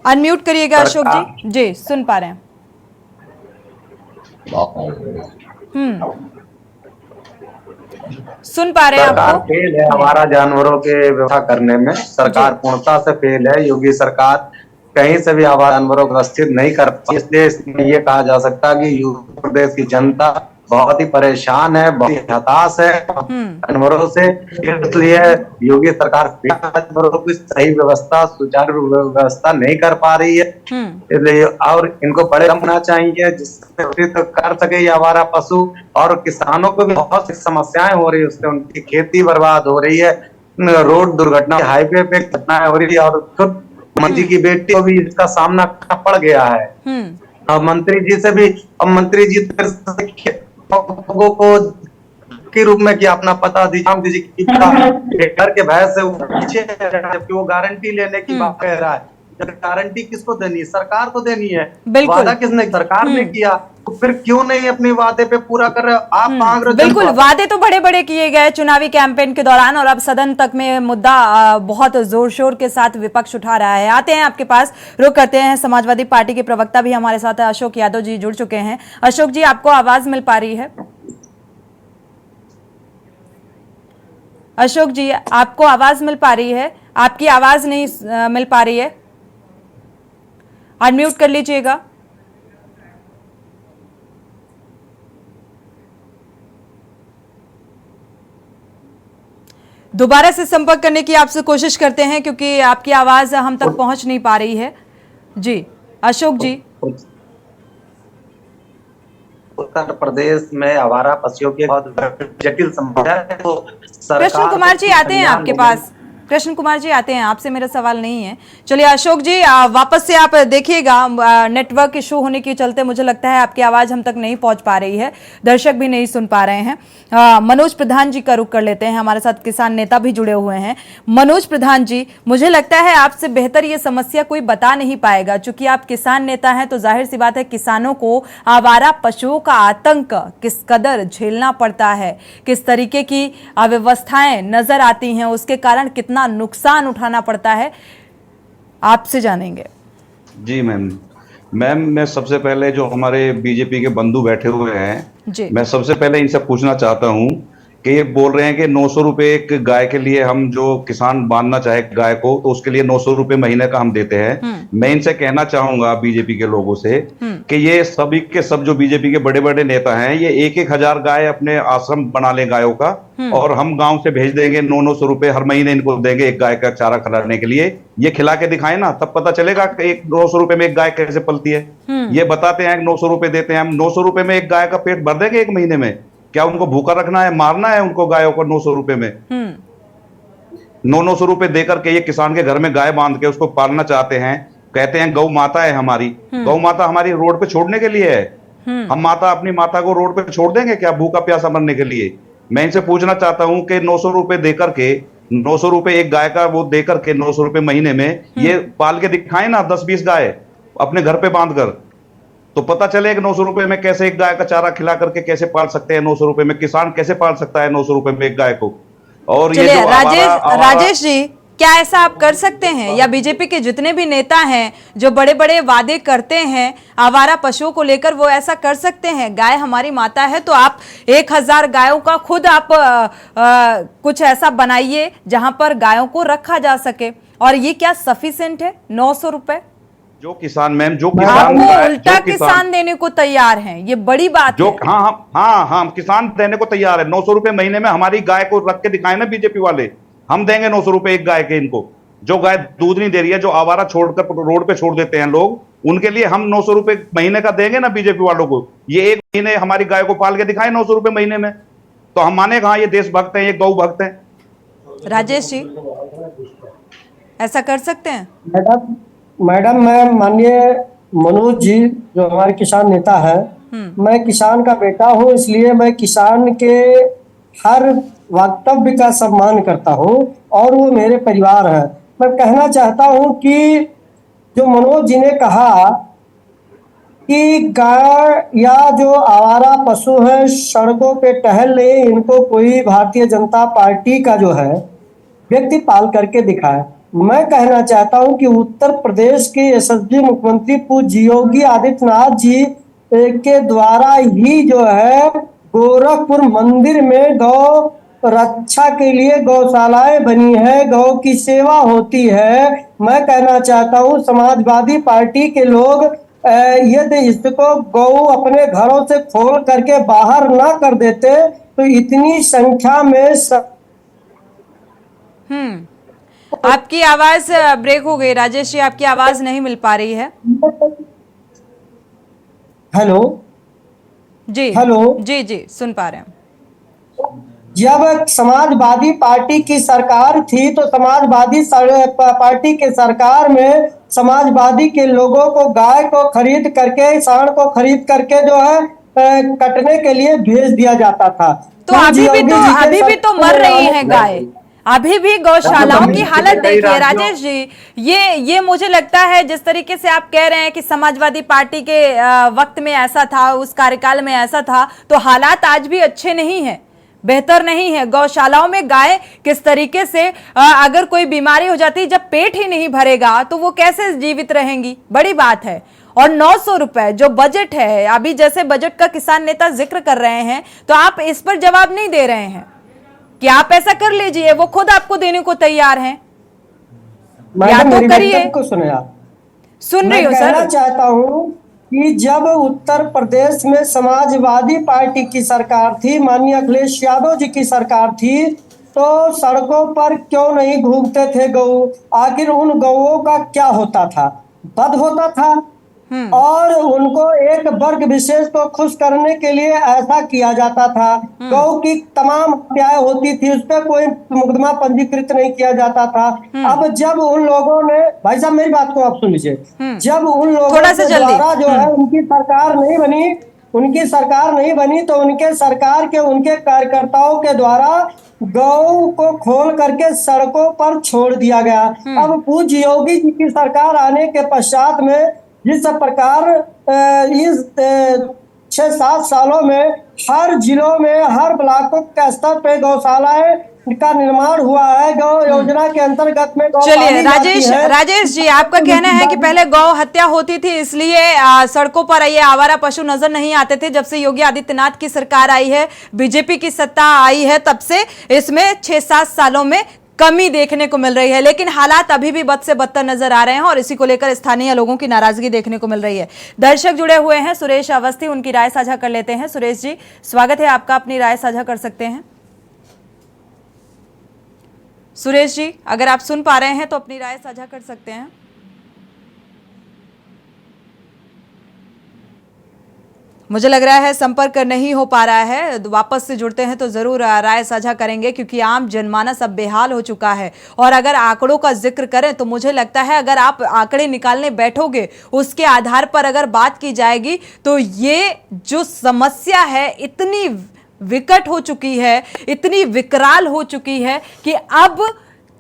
अनम्यूट करिएगा अशोक जी। जी, सुन पा रहे हैं। सुन पा रहे हैं आपको। फेल है हमारा जानवरों के व्यवस्था करने में, सरकार पूर्णता से फेल है। योगी सरकार कहीं से भी आवारा जानवरों को व्यवस्थित नहीं कर पाई। इसलिए ये कहा जा सकता है कि यूपी प्रदेश की जनता बहुत ही परेशान है, बहुत ही हताश है जानवरों से। इसलिए योगी सरकार जानवरों की सही व्यवस्था, सुचारू व्यवस्था नहीं कर पा रही है। इसलिए और इनको बड़े होना चाहिए जिससे तो कर सके ये आवारा पशु। और किसानों को भी बहुत सी समस्याएं हो रही है, उससे उनकी खेती बर्बाद हो रही है, रोड दुर्घटना, हाईवे पे घटनाएं हो रही है, और खुद मंत्री की बेटी को भी इसका सामना करना पड़ गया है। अब मंत्री जी से भी, अब मंत्री जी लोगों को के रूप में क्या अपना पता दीजिए घर के भय से पीछे, जबकि वो गारंटी लेने की बात कह रहा है। गारंटी किसको देनी है? सरकार को देनी है। वादा किसने? सरकार ने किया। तो फिर क्यों नहीं अपने वादे पे पूरा कर रहे हो? आप मांग रहे हो। बिल्कुल, वादे तो बड़े बड़े किए गए चुनावी कैंपेन के दौरान, और अब सदन तक में मुद्दा बहुत जोर शोर के साथ विपक्ष उठा रहा है। आते हैं आपके पास, रुक करते हैं। समाजवादी पार्टी के प्रवक्ता भी हमारे साथ अशोक यादव जी जुड़ चुके हैं। अशोक जी, आपको आवाज मिल पा रही है? अशोक जी, आपको आवाज मिल पा रही है? आपकी आवाज नहीं मिल पा रही है, अनम्यूट कर लीजिएगा। दोबारा से संपर्क करने की आपसे कोशिश करते हैं क्योंकि आपकी आवाज हम तक पहुंच नहीं पा रही है। जी अशोक जी। उत्तर प्रदेश में आवारा पशुओं की बहुत जटिल समस्या है। तो कृष्ण कुमार जी आते हैं आपके पास। कृष्ण कुमार जी आते हैं, आपसे मेरा सवाल नहीं है। चलिए अशोक जी, वापस से आप देखिएगा, नेटवर्क इशू होने के चलते मुझे लगता है आपकी आवाज हम तक नहीं पहुंच पा रही है, दर्शक भी नहीं सुन पा रहे हैं। मनोज प्रधान जी का रुख कर लेते हैं, हमारे साथ किसान नेता भी जुड़े हुए हैं। मनोज प्रधान जी, मुझे लगता है आपसे बेहतर ये समस्या कोई बता नहीं पाएगा। चूंकि आप किसान नेता हैं तो जाहिर सी बात है किसानों को आवारा पशुओं का आतंक किस कदर झेलना पड़ता है, किस तरीके की अव्यवस्थाएं नजर आती हैं, उसके कारण कितना नुकसान उठाना पड़ता है, आपसे जानेंगे। जी मैम, मैं सबसे पहले जो हमारे बीजेपी के बंधु बैठे हुए हैं, मैं सबसे पहले इनसे पूछना चाहता हूं कि ये बोल रहे हैं कि 900 रुपए एक गाय के लिए, हम जो किसान बांधना चाहे गाय को तो उसके लिए 900 रुपए महीने का हम देते हैं। मैं इनसे कहना चाहूंगा बीजेपी के लोगों से कि ये सभी के सब जो बीजेपी के बड़े बड़े नेता हैं, ये 1,000 गाय अपने आश्रम बना ले गायों का, और हम गांव से भेज देंगे 900 रुपए हर महीने इनको देंगे एक गाय का चारा खिलाने के लिए। ये खिला के दिखाए ना, तब पता चलेगा कि 900 रुपए में एक गाय कैसे पलती है। ये बताते हैं 900 रुपए देते हैं हम, 900 रुपए में एक गाय का पेट भर देंगे एक महीने में? क्या उनको भूखा रखना है, मारना है उनको गायों को 900 रुपए में? 900 रुपए देकर के ये किसान के घर में गाय बांध के उसको पालना चाहते हैं। कहते हैं गौ माता है हमारी, गौ माता हमारी रोड पे छोड़ने के लिए है। हम अपनी माता को रोड पे छोड़ देंगे क्या भूखा प्यासा मरने के लिए? मैं इनसे पूछना चाहता हूं कि 900 रुपए देकर के, 900 रुपए एक गाय का वो देकर के 900 रुपए महीने में ये पाल के दिखाए ना 10-20 गाय अपने घर पे बांध कर, तो पता चले कि 900 रुपए में कैसे एक गाय का चारा खिला करके कैसे पाल सकते हैं। 900 रुपए में किसान कैसे पाल सकता है 900 रुपए में एक गाय को? और ये जो राजेश जी, क्या ऐसा आप कर सकते हैं, या बीजेपी के जितने भी नेता हैं जो बड़े बड़े वादे करते हैं आवारा पशुओं को लेकर, वो ऐसा कर सकते हैं? गाय हमारी माता है, तो आप 1000 गायों का खुद आप कुछ ऐसा बनाइए जहां पर गायों को रखा जा सके। और ये क्या सफिशिएंट है 900 रुपए? जो किसान मैम, जो किसान उल्टा किसान देने को तैयार हैं, ये बड़ी बात है। हाँ, किसान देने को तैयार है। 900 रुपए महीने में हमारी गाय को रख के दिखाए ना बीजेपी वाले, हम देंगे 900 रुपए एक गाय के इनको। जो गाय दूध नहीं दे रही है, जो आवारा छोड़कर रोड पे छोड़ देते हैं लोग, उनके लिए हम 900 रुपए महीने का देंगे ना बीजेपी वालों को। ये एक महीने हमारी गाय को पाल के दिखाए 900 रुपए महीने में, तो हम माने कहाँ ये देशभक्त हैं, ये गौ भक्त हैं। राजेश जी, ऐसा कर सकते हैं? मैडम मैं माननीय मनोज जी जो हमारे किसान नेता है, मैं किसान का बेटा हूं, इसलिए मैं किसान के हर वक्तव्य का सम्मान करता हूं और वो मेरे परिवार है। मैं कहना चाहता हूं कि जो मनोज जी ने कहा कि गाय या जो आवारा पशु है सड़कों पे टहल रहे, इनको कोई भारतीय जनता पार्टी का जो है व्यक्ति पाल करके दिखाए। मैं कहना चाहता हूं कि उत्तर प्रदेश के यशस्वी मुख्यमंत्री पूज्य योगी आदित्यनाथ जी के द्वारा ही जो है गोरखपुर मंदिर में गौ रक्षा के लिए गौशालाएं बनी है, गौ की सेवा होती है। मैं कहना चाहता हूं समाजवादी पार्टी के लोग यदि इसको गौ अपने घरों से खोल करके बाहर ना कर देते तो इतनी संख्या में आपकी आवाज ब्रेक हो गई राजेश जी, आपकी आवाज नहीं मिल पा रही है। हेलो जी, हेलो जी सुन पा रहे हैं। जब समाजवादी पार्टी की सरकार थी तो समाजवादी पार्टी के सरकार में समाजवादी के लोगों को गाय को खरीद करके, सांड को खरीद करके जो है कटने के लिए भेज दिया जाता था। तो अभी भी तो मर रही है गाय, अभी भी गौशालाओं की हालत देखिए राजेश जी। ये मुझे लगता है जिस तरीके से आप कह रहे हैं कि समाजवादी पार्टी के वक्त में ऐसा था, उस कार्यकाल में ऐसा था, तो हालात आज भी अच्छे नहीं है, बेहतर नहीं है। गौशालाओं में गाय किस तरीके से अगर कोई बीमारी हो जाती है, जब पेट ही नहीं भरेगा तो वो कैसे जीवित रहेंगी? बड़ी बात है। और 900 रुपए जो बजट है, अभी जैसे बजट का किसान नेता जिक्र कर रहे हैं, तो आप इस पर जवाब नहीं दे रहे हैं कि आप ऐसा कर लीजिए, वो खुद आपको देने को तैयार हैं, या तो करिए। सुन रही हूँ सर। कहना चाहता हूँ कि जब उत्तर प्रदेश में समाजवादी पार्टी की सरकार थी, माननीय अखिलेश यादव जी की सरकार थी, तो सड़कों पर क्यों नहीं घूमते थे गऊ? आखिर उन गऊओं का क्या होता था? वध होता था और उनको एक वर्ग विशेष को खुश करने के लिए ऐसा किया जाता था। गौ की तमाम हत्याएं होती थी, उस पर कोई मुकदमा पंजीकृत नहीं किया जाता था। अब जब उन लोगों ने, भाई साहब मेरी बात को आप सुन लीजिए, जब उन लोगों के द्वारा जो है उनकी सरकार नहीं बनी तो उनके सरकार के उनके कार्यकर्ताओं के द्वारा गौ को खोल करके सड़कों पर छोड़ दिया गया। अब पूज्य योगी जी की सरकार आने के पश्चात में जिस प्रकार इस 6-7 सालों में हर जिलों में, हर ब्लॉकों के स्तर पे गौशालाएं का निर्माण हुआ है, गौ योजना के अंतर्गत में। चलिए राजेश जी, आपका कहना है कि पहले गौ हत्या होती थी इसलिए सड़कों पर ये आवारा पशु नजर नहीं आते थे। जब से योगी आदित्यनाथ की सरकार आई है, बीजेपी की सत्ता आई है, तब से इसमें 6-7 सालों में कमी देखने को मिल रही है, लेकिन हालात अभी भी बद से बदतर नजर आ रहे हैं और इसी को लेकर स्थानीय लोगों की नाराजगी देखने को मिल रही है। दर्शक जुड़े हुए हैं, सुरेश अवस्थी, उनकी राय साझा कर लेते हैं। सुरेश जी, स्वागत है आपका, अपनी राय साझा कर सकते हैं। सुरेश जी, अगर आप सुन पा रहे हैं तो अपनी राय साझा कर सकते हैं। मुझे लग रहा है संपर्क नहीं हो पा रहा है, वापस से जुड़ते हैं तो जरूर राय साझा करेंगे, क्योंकि आम जनमानस अब बेहाल हो चुका है। और अगर आंकड़ों का जिक्र करें तो मुझे लगता है अगर आप आंकड़े निकालने बैठोगे उसके आधार पर अगर बात की जाएगी तो ये जो समस्या है इतनी विकट हो चुकी है, इतनी विकराल हो चुकी है कि अब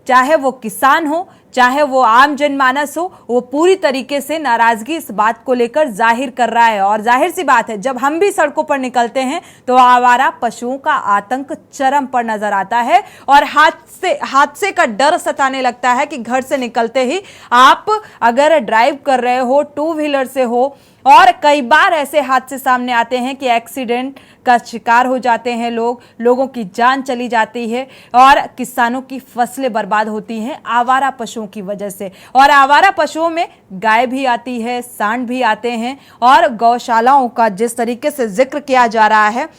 चाहे वो किसान हो चाहे वो आम जनमानस हो, वो पूरी तरीके से नाराजगी इस बात को लेकर जाहिर कर रहा है। और जाहिर सी बात है, जब हम भी सड़कों पर निकलते हैं तो आवारा पशुओं का आतंक चरम पर नजर आता है और हादसे का डर सताने लगता है कि घर से निकलते ही आप अगर ड्राइव कर रहे हो, टू व्हीलर से हो, और कई बार ऐसे हादसे सामने आते हैं कि एक्सीडेंट का शिकार हो जाते हैं लोगों की जान चली जाती है और किसानों की फसलें बर्बाद होती हैं आवारा पशुओं की वजह से। और आवारा पशुओं में गाय भी आती है, सांड भी आते हैं। और गौशालाओं का जिस तरीके से जिक्र किया जा रहा है,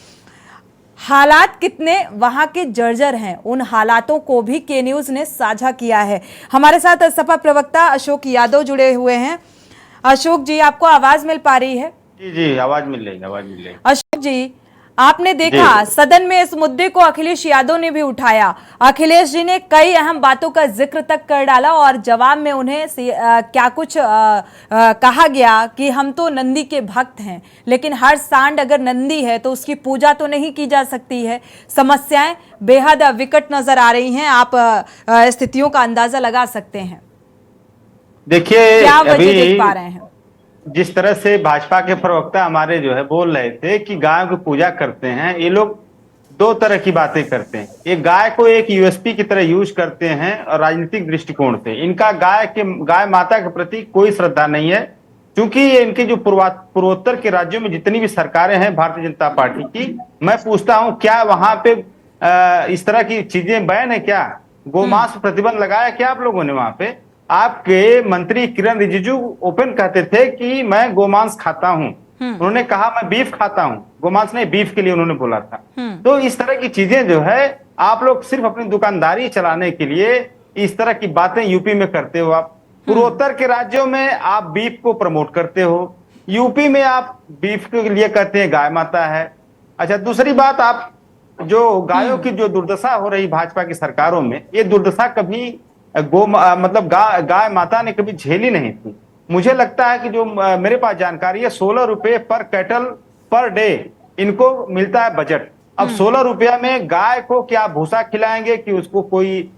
हालात कितने वहां के जर्जर हैं, उन हालातों को भी के न्यूज ने साझा किया है। हमारे साथ सपा प्रवक्ता अशोक यादव जुड़े हुए हैं। अशोक जी, आपको आवाज मिल पा रही है? जी, आवाज मिल रही। अशोक जी, आपने देखा सदन में इस मुद्दे को अखिलेश यादव ने भी उठाया। अखिलेश जी ने कई अहम बातों का जिक्र तक कर डाला और जवाब में उन्हें क्या कुछ कहा गया कि हम तो नंदी के भक्त हैं, लेकिन हर सांड अगर नंदी है तो उसकी पूजा तो नहीं की जा सकती है। समस्याएं बेहद विकट नजर आ रही हैं, आप स्थितियों का अंदाजा लगा सकते हैं। देखिए, क्या वजह देख पा रहे हैं? जिस तरह से भाजपा के प्रवक्ता हमारे जो है बोल रहे थे कि गायों की पूजा करते हैं, ये लोग दो तरह की बातें करते हैं। ये गाय को एक यूएसपी की तरह यूज करते हैं और राजनीतिक दृष्टिकोण से इनका गाय माता के प्रति कोई श्रद्धा नहीं है, क्योंकि ये इनके जो पूर्वोत्तर के राज्यों में जितनी भी सरकारें हैं भारतीय जनता पार्टी की, मैं पूछता हूं क्या वहां पे इस तरह की चीजें बैन है? क्या गोमांस पर प्रतिबंध लगाया क्या आप लोगों ने? वहां पे आपके मंत्री किरण रिजिजू ओपन कहते थे कि मैं गोमांस खाता हूं, उन्होंने कहा मैं बीफ खाता हूं, गोमांस नहीं बीफ के लिए उन्होंने बोला था। तो इस तरह की चीजें जो है आप लोग सिर्फ अपनी दुकानदारी चलाने के लिए इस तरह की बातें यूपी में करते हो। आप पूर्वोत्तर के राज्यों में आप बीफ को प्रमोट करते हो, यूपी में आप बीफ के लिए कहते हैं गाय माता है। अच्छा, दूसरी बात, आप जो गायों की जो दुर्दशा हो रही भाजपा की सरकारों में, ये दुर्दशा कभी गाय माता ने कभी झेली नहीं थी। मुझे लगता है कि जो मेरे पास जानकारी है, 16 रुपए पर कैटल पर डे इनको मिलता है बजट। अब 16 रुपया में गाय को क्या भूसा खिलाएंगे कि उसको कोई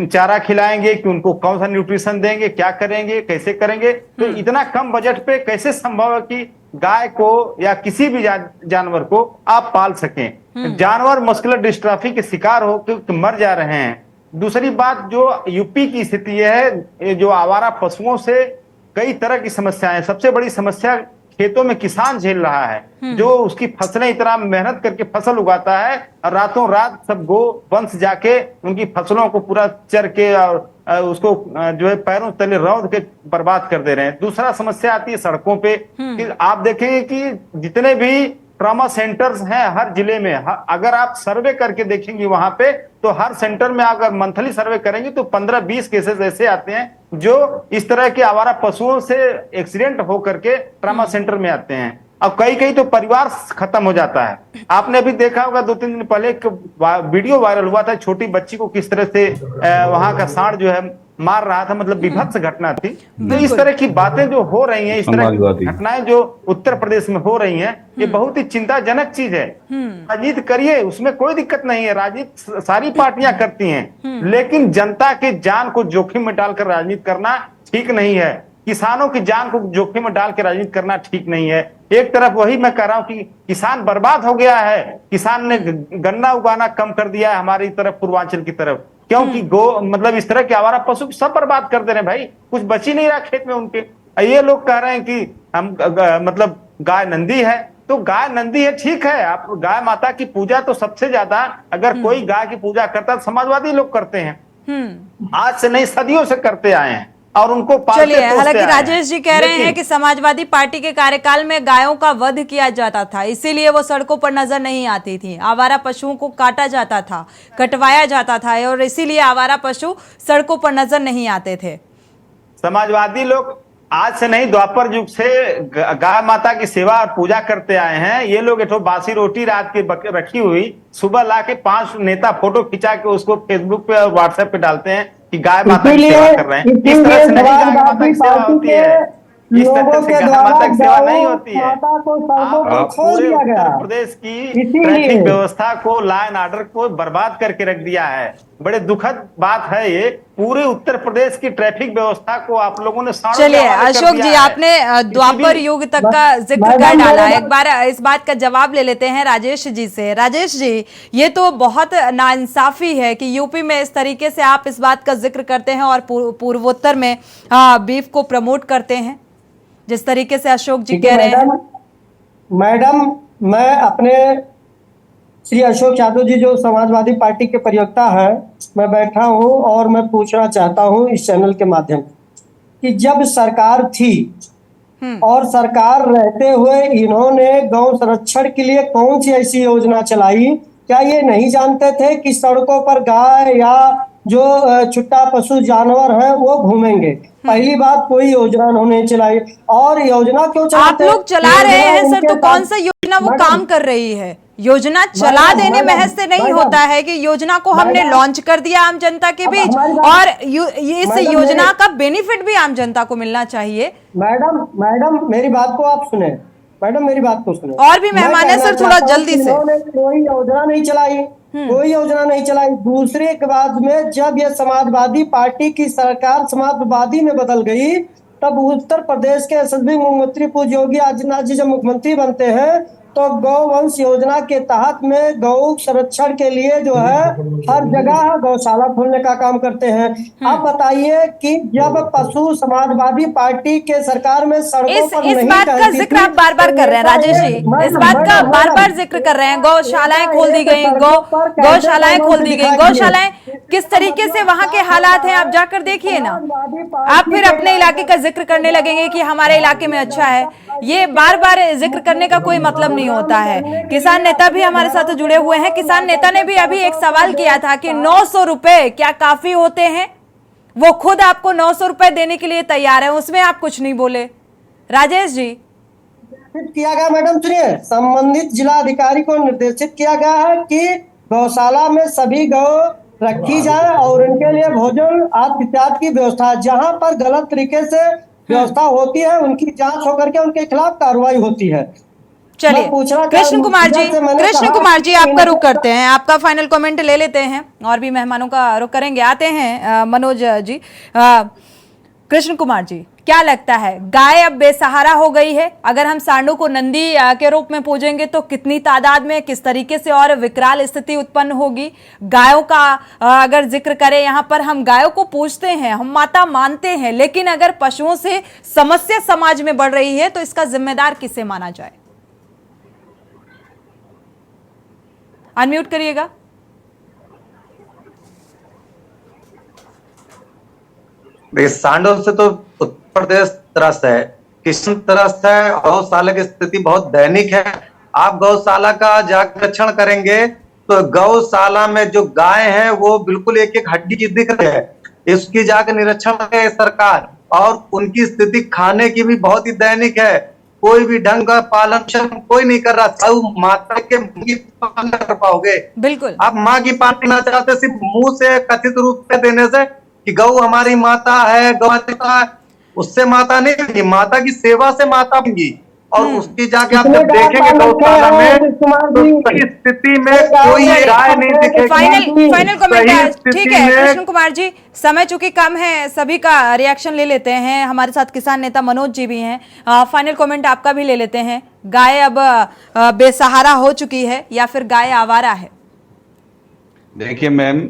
चारा खिलाएंगे कि उनको कौन सा न्यूट्रिशन देंगे, क्या करेंगे, कैसे करेंगे? तो इतना कम बजट पे कैसे संभव है कि गाय को या किसी भी जानवर को आप पाल सकें? जानवर मस्कुलर डिस्ट्रॉफी के शिकार हो के मर जा रहे हैं। दूसरी बात, जो यूपी की स्थिति है, जो आवारा पशुओं से कई तरह की समस्याएं, सबसे बड़ी समस्या खेतों में किसान झेल रहा है, जो उसकी फसलें इतना मेहनत करके फसल उगाता है और रातों रात सब गो वंश जाके उनकी फसलों को पूरा चर के और उसको जो है पैरों तले रौंद के बर्बाद कर दे रहे हैं। दूसरा समस्या आती है सड़कों पे कि आप देखेंगे कि जितने भी ट्रॉमा सेंटर्स हैं हर जिले में, अगर आप सर्वे करके देखेंगे वहां पे, तो हर सेंटर में अगर मंथली सर्वे करेंगे तो 15-20 केसेस ऐसे आते हैं जो इस तरह के आवारा पशुओं से एक्सीडेंट होकर के ट्रॉमा सेंटर में आते हैं। अब कई तो परिवार खत्म हो जाता है। आपने अभी देखा होगा 2-3 दिन पहले एक वीडियो वायरल हुआ था, छोटी बच्ची को किस तरह से वहां का सांड जो है मार रहा था, मतलब विभत्स घटना थी। तो इस तरह की बातें जो हो रही हैं, इस तरह की घटनाएं जो उत्तर प्रदेश में हो रही हैं, ये बहुत ही चिंताजनक चीज है। राजनीति करिए, उसमें कोई दिक्कत नहीं है, राजनीति सारी पार्टियां करती हैं, लेकिन जनता के जान को जोखिम में डालकर राजनीति करना ठीक नहीं है। किसानों की जान को जोखिम में डाल के राजनीति करना ठीक नहीं है। एक तरफ वही मैं कह रहा हूं कि किसान बर्बाद हो गया है, किसान ने गन्ना उगाना कम कर दिया है हमारी तरफ, पूर्वांचल की तरफ, क्योंकि मतलब इस तरह के आवारा पशु सब बर्बाद कर दे रहे हैं भाई, कुछ बच ही नहीं रहा खेत में उनके। ये लोग कह रहे हैं कि हम मतलब गाय नंदी है, तो गाय नंदी है ठीक है, आप गाय माता की पूजा तो सबसे ज्यादा अगर कोई गाय की पूजा करता है समाजवादी लोग करते हैं, आज से नहीं सदियों से करते आए हैं और उनको चलिए। हालांकि राजेश जी कह रहे हैं कि समाजवादी पार्टी के कार्यकाल में गायों का वध किया जाता था, इसीलिए वो सड़कों पर नजर नहीं आती थी, आवारा पशुओं को काटा जाता था, कटवाया जाता था और इसीलिए आवारा पशु सड़कों पर नजर नहीं आते थे। समाजवादी लोग आज से नहीं, द्वापर युग से गाय माता की सेवा और पूजा करते आए हैं। ये लोग एक बासी रोटी रात की रखी हुई सुबह ला के 5 नेता फोटो खिंचा के उसको फेसबुक पे और व्हाट्सएप पे डालते हैं कि गाय माता की सेवा कर रहे हैं। इस तरह से नहीं गाय माता की सेवा होती है, इस तरह से गाय माता की सेवा नहीं होती है। पूरे उत्तर प्रदेश की ट्रैफिक व्यवस्था को, लॉ एंड ऑर्डर को बर्बाद करके रख दिया है। बड़े दुखद बात है ये, पूरे उत्तर प्रदेश की ट्रैफिक व्यवस्था को आप लोगों ने चलिए अशोक जी, आपने द्वापर युग तक का जिक्र कर डाला। एक बार इस बात का जवाब ले लेते हैं राजेश जी से। राजेश जी, ये तो बहुत नाइंसाफी है कि यूपी में इस तरीके से आप इस बात का जिक्र करते हैं और पूर्वोत्तर में बीफ को प्रमोट करते हैं, जिस तरीके से अशोक जी कह रहे हैं। मैडम, मैं अपने श्री अशोक यादव जी जो समाजवादी पार्टी के प्रवक्ता हैं, मैं बैठा हूं और मैं पूछना चाहता हूं इस चैनल के माध्यम कि जब सरकार थी और सरकार रहते हुए इन्होंने गौ संरक्षण के लिए कौन सी ऐसी योजना चलाई? क्या ये नहीं जानते थे कि सड़कों पर गाय या जो छुट्टा पशु जानवर है वो घूमेंगे? पहली बात, कोई योजना उन्होंने चलाई। और योजना क्यों आप लोग चला रहे हैं सर, तो कौन सा योजना वो काम कर रही है? योजना चला देने महज से नहीं होता है कि योजना को हमने लॉन्च कर दिया आम जनता के बीच, और इस योजना का बेनिफिट भी आम जनता को मिलना चाहिए। मैडम मेरी बात को आप सुने, मैडम मेरी बात को सुने। और भी मेहमान है सर, थोड़ा जल्दी से। कोई योजना नहीं चलाई, कोई योजना नहीं चलाई। दूसरे के बाद में जब ये समाजवादी पार्टी की सरकार समाजवादी में बदल गई, तब उत्तर प्रदेश के यशस्वी मुख्यमंत्री पूज्य योगी आदित्यनाथ जी जब मुख्यमंत्री बनते हैं तो गौवंश योजना के तहत में गौ संरक्षण के लिए जो है हर जगह गौशाला खोलने का काम करते हैं। आप बताइए कि जब पशु समाजवादी पार्टी के सरकार में सड़कों पर इस बात का जिक्र आप बार बार कर रहे हैं राजेश जी, इस बात का बार बार जिक्र कर रहे हैं। गौशालाएं खोल दी गई, गौशालाएं खोल दी गई। गौशालाएं किस तरीके से वहां के हालात हैं आप जाकर देखिए ना। आप फिर अपने इलाके का जिक्र करने लगेंगे कि हमारे इलाके में अच्छा है। ये बार बार जिक्र करने का कोई मतलब नहीं होता है। किसान नेता भी हमारे साथ जुड़े हुए हैं। किसान नेता ने भी अभी एक सवाल किया था कि 900 रुपए क्या काफी होते हैं? वो खुद आपको 900 रुपए देने के लिए तैयार है, उसमें आप कुछ नहीं बोले। राजेश जी, किया गया मैडम, सुनिए, संबंधित जिला अधिकारी को निर्देशित किया गया है कि गौशाला में सभी गौ रखी जाए और उनके लिए भोजन आदि इत्यादि की व्यवस्था, जहां पर गलत तरीके से व्यवस्था होती है उनकी जांच होकर के उनके खिलाफ कार्रवाई होती है। चलिए कृष्ण कुमार जी आपका रुख करते हैं, आपका फाइनल कमेंट ले लेते हैं और भी मेहमानों का रुख करेंगे। आते हैं मनोज जी। कृष्ण कुमार जी, क्या लगता है गाय अब बेसहारा हो गई है? अगर हम सांडों को नंदी के रूप में पूजेंगे तो कितनी तादाद में, किस तरीके से और विकराल स्थिति उत्पन्न होगी? गायों का अगर जिक्र करें, यहाँ पर हम गायों को पूजते हैं, हम माता मानते हैं, लेकिन अगर पशुओं से समस्या समाज में बढ़ रही है तो इसका जिम्मेदार किसे माना जाए? अनम्यूट करिएगा। सांडों से तो उत्तर प्रदेश त्रस्त है, किसान त्रस्त है। गौशाला की स्थिति बहुत दैनिक है। आप गौशाला का जाकर रक्षण करेंगे तो गौशाला में जो गाय है वो बिल्कुल एक एक हड्डी की दिख रही है। इसकी जाकर निरीक्षण करे सरकार, और उनकी स्थिति खाने की भी बहुत ही दैनिक है। कोई भी ढंग का पालन कोई नहीं कर रहा। सब माता के मुंह की पालन कर पाओगे? बिल्कुल। आप माँ की पालन करना चाहते सिर्फ मुंह से कथित रूप से देने से कि गौ हमारी माता है, गौ माता, उससे माता नहीं बनेगी, माता की सेवा से माता बनेगी। और उसकी जाके आप जब देखेंगे गौशाला में तो सही स्थिति में कोई राय नहीं दिखेगी। फाइनल कमेंट, ठीक है कृष्ण कुमार जी, समय चूंकि कम है, सभी का रिएक्शन ले लेते हैं। हमारे साथ किसान नेता मनोज जी भी हैं, फाइनल कमेंट आपका भी ले लेते हैं। गाय अब बेसहारा हो चुकी है या फिर गाय आवारा है? देखिए मैम,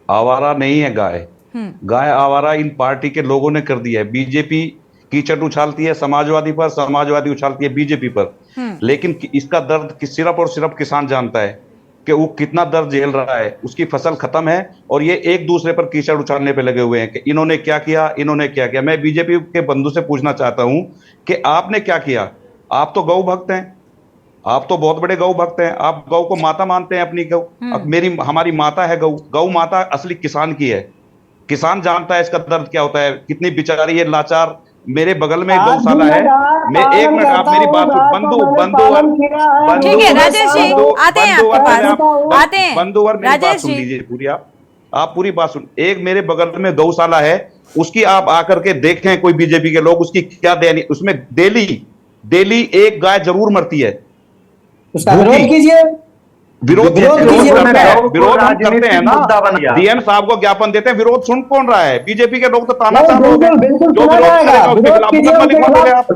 आवारा नहीं है गाय। गाय आवारा इन पार्टी के लोगों ने कर दिया है। बीजेपी कीचड़ उछालती है समाजवादी पर, समाजवादी उछालती है बीजेपी पर। लेकिन इसका दर्द सिर्फ और सिर्फ किसान जानता है कि वो कितना दर्द झेल रहा है। उसकी फसल खत्म है और ये एक दूसरे पर कीचड़ उछालने पे लगे हुए हैं कि इन्होंने क्या किया, इन्होंने क्या किया। मैं बीजेपी के बंधु से पूछना चाहता हूं कि आपने क्या किया? आप तो गौ भक्त हैं, आप तो बहुत बड़े गौ भक्त हैं, आप गौ को माता मानते हैं अपनी गौ। हमारी माता है गौ। गौ माता असली किसान की है। किसान जानता है इसका दर्द क्या होता है, कितनी बेचारी है लाचार मेरे बगल में एक गौशाला है। मैं एक मिनट, आप मेरी बात बंधुवर, ठीक है राजेश जी, आते हैं आपके पास, आते हैं बंधुवर, मेरी बात सुन लीजिए पूरी, आप पूरी बात सुन। एक मेरे बगल में गौशाला है, उसकी आप आकर के देखें, कोई बीजेपी के लोग, उसकी क्या देनी, उसमें डेली एक गाय जरूर मरती है। उसका विरोध कीजिए, विरोध हम करते हैं ना, डीएम साहब को ज्ञापन देते हैं, विरोध सुन कौन रहा है? बीजेपी के लोग तो तानाशाह लोग हैं, जो विरोध करेगा उसके खिलाफ मुकदमा लिखवाओगे आप।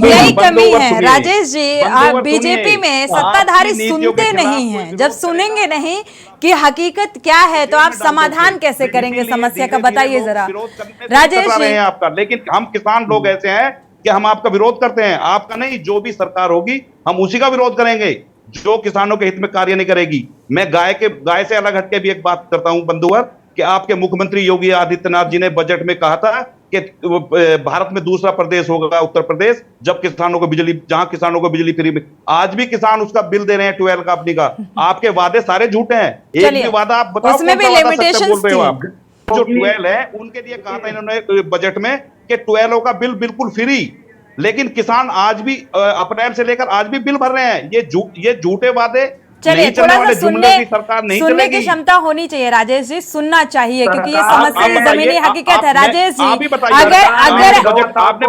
यही कमी है राजेश जी, आप बीजेपी में सत्ताधारी सुनते नहीं हैं। जब सुनेंगे नहीं कि हकीकत क्या है तो आप समाधान कैसे करेंगे समस्या का, बताइए जरा राजेश जी। आपका, लेकिन हम किसान लोग ऐसे हैं कि हम आपका विरोध करते हैं, आपका नहीं, जो भी सरकार होगी हम उसी का विरोध करेंगे जो किसानों के हित में कार्य नहीं करेगी। मैं गाय से अलग हटके भी एक बात करता हूं बंधुवर, कि आपके मुख्यमंत्री योगी आदित्यनाथ जी ने बजट में कहा था कि भारत में दूसरा प्रदेश होगा उत्तर प्रदेश, जब किसानों को बिजली, जहां किसानों को बिजली फ्री में। आज भी किसान उसका बिल दे रहे हैं ट्वेल्व का अपनी का। आपके वादे सारे झूठे हैं, एक भी वादा आप बताओ उसमें भी लिमिटेशंस बोल रहे हो आप। जो 12 है उनके लिए कहा था इन्होंने बजट में कि 12 का बिल बिल्कुल फ्री, लेकिन किसान आज भी अप्रैल से लेकर आज भी बिल भर रहे हैं। ये झूठे वादे। चलिए थोड़ा सा सुनने की क्षमता होनी चाहिए राजेश जी, सुनना चाहिए क्योंकि ये समस्या जमीनी हकीकत है। राजेश जी अगर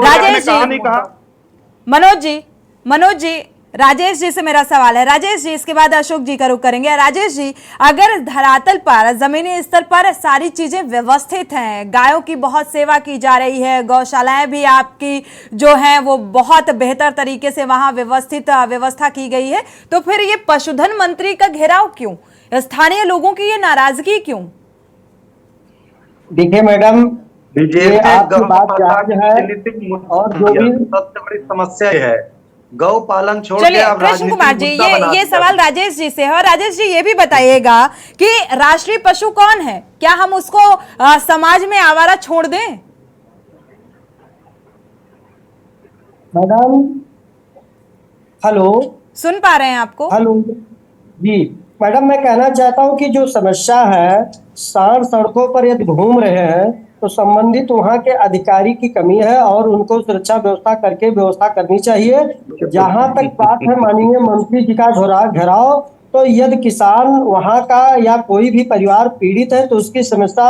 राजेश जी, मनोज जी, राजेश जी से मेरा सवाल है। राजेश जी, इसके बाद अशोक जी का रुख करेंगे। राजेश जी, अगर धरातल पर, जमीनी स्तर पर सारी चीजें व्यवस्थित हैं, गायों की बहुत सेवा की जा रही है, गौशालाएं भी आपकी जो हैं वो बहुत बेहतर तरीके से वहां व्यवस्था की गई है, तो फिर ये पशुधन मंत्री का घेराव क्यों? स्थानीय लोगों की ये नाराजगी क्यों? देखिए मैडम, आपकी बात जायज है और जो भी सबसे बड़ी समस्या है गौ पालन छोड़ के चलिए कृष्ण कुमार जी, ये सवाल राजेश जी से है। और राजेश जी ये भी बताइएगा कि राष्ट्रीय पशु कौन है? क्या हम उसको समाज में आवारा छोड़ दें? मैडम हेलो, सुन पा रहे हैं आपको? हेलो जी मैडम, मैं कहना चाहता हूं कि जो समस्या है, सांड सड़कों पर यदि घूम रहे हैं तो संबंधित वहां के अधिकारी की कमी है और उनको सुरक्षा व्यवस्था करके व्यवस्था करनी चाहिए। जहां तक बात है माननीय मंत्री जी का घेराव, तो यदि किसान वहां का या कोई भी परिवार पीड़ित है तो उसकी समस्या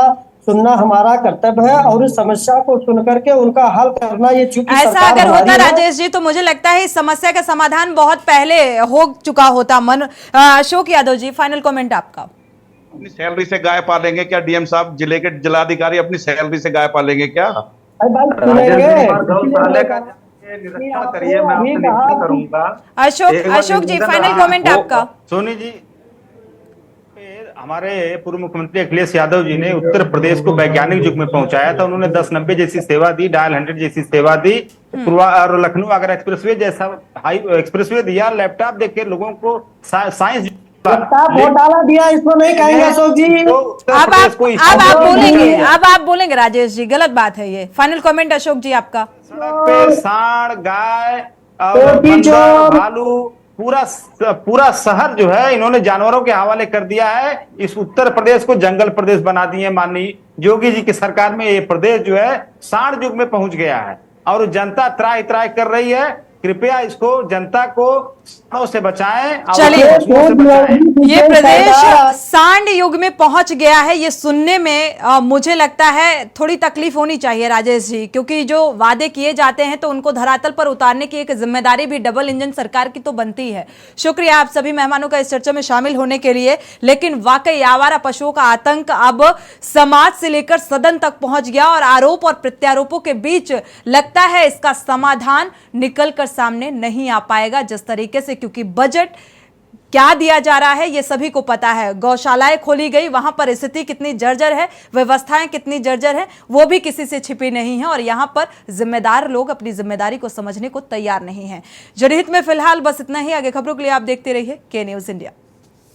सुनना हमारा कर्तव्य है और उस समस्या को सुन करके उनका हल करना ये चूंकि ऐसा अगर होता राजेश जी तो मुझे लगता है इस समस्या का समाधान बहुत पहले हो चुका होता। अशोक यादव जी, फाइनल कमेंट आपका। अपनी सैलरी से गाय पालेंगे क्या डीएम साहब? जिले के जिलाधिकारी अपनी सैलरी से गाय पालेंगे क्या? अशोक जी, फाइनल कमेंट आपका। सोनी जी, हमारे पूर्व मुख्यमंत्री अखिलेश यादव जी ने उत्तर प्रदेश को वैज्ञानिक युग में पहुंचाया था। उन्होंने 1090 जैसी सेवा दी, डायल 100 जैसी सेवा दी, और लखनऊ आगरा एक्सप्रेसवे जैसा हाई एक्सप्रेसवे दिया। लैपटॉप देके लोगों को साइंस घोटाला दिया, इसको नहीं कहेंगे अशोक जी। अब आप बोलेंगे राजेश जी, गलत बात है ये। फाइनल कमेंट अशोक जी आपका। सड़क पे सांड, गाय और भालू, पूरा शहर जो है इन्होंने जानवरों के हवाले कर दिया है। इस उत्तर प्रदेश को जंगल प्रदेश बना दिए। माननीय योगी जी की सरकार में ये प्रदेश जो है सांड युग में पहुंच गया है और जनता त्राही त्राही कर रही है। कृपया इसको जनता को सांडों से बचाएं। चलिए, ये प्रदेश सांड युग में पहुंच गया है, ये सुनने में मुझे लगता है थोड़ी तकलीफ होनी चाहिए राजेश जी, क्योंकि जो वादे किए जाते हैं तो उनको धरातल पर उतारने की एक जिम्मेदारी भी डबल इंजन सरकार की तो बनती है। शुक्रिया आप सभी मेहमानों का इस चर्चा में शामिल होने के लिए। लेकिन वाकई आवारा पशुओं का आतंक अब समाज से लेकर सदन तक पहुंच गया और आरोप और प्रत्यारोपों के बीच लगता है इसका समाधान निकल कर सामने नहीं आ पाएगा जिस तरीके से, क्योंकि बजट क्या दिया जा रहा है ये सभी को पता है। गौशालाएं खोली गई, वहां पर स्थिति कितनी जर्जर है, व्यवस्थाएं कितनी जर्जर है, वो भी किसी से छिपी नहीं है और यहां पर जिम्मेदार लोग अपनी जिम्मेदारी को समझने को तैयार नहीं है। जनहित में फिलहाल बस इतना ही। आगे खबरों के लिए आप देखते रहिए के न्यूज़ इंडिया।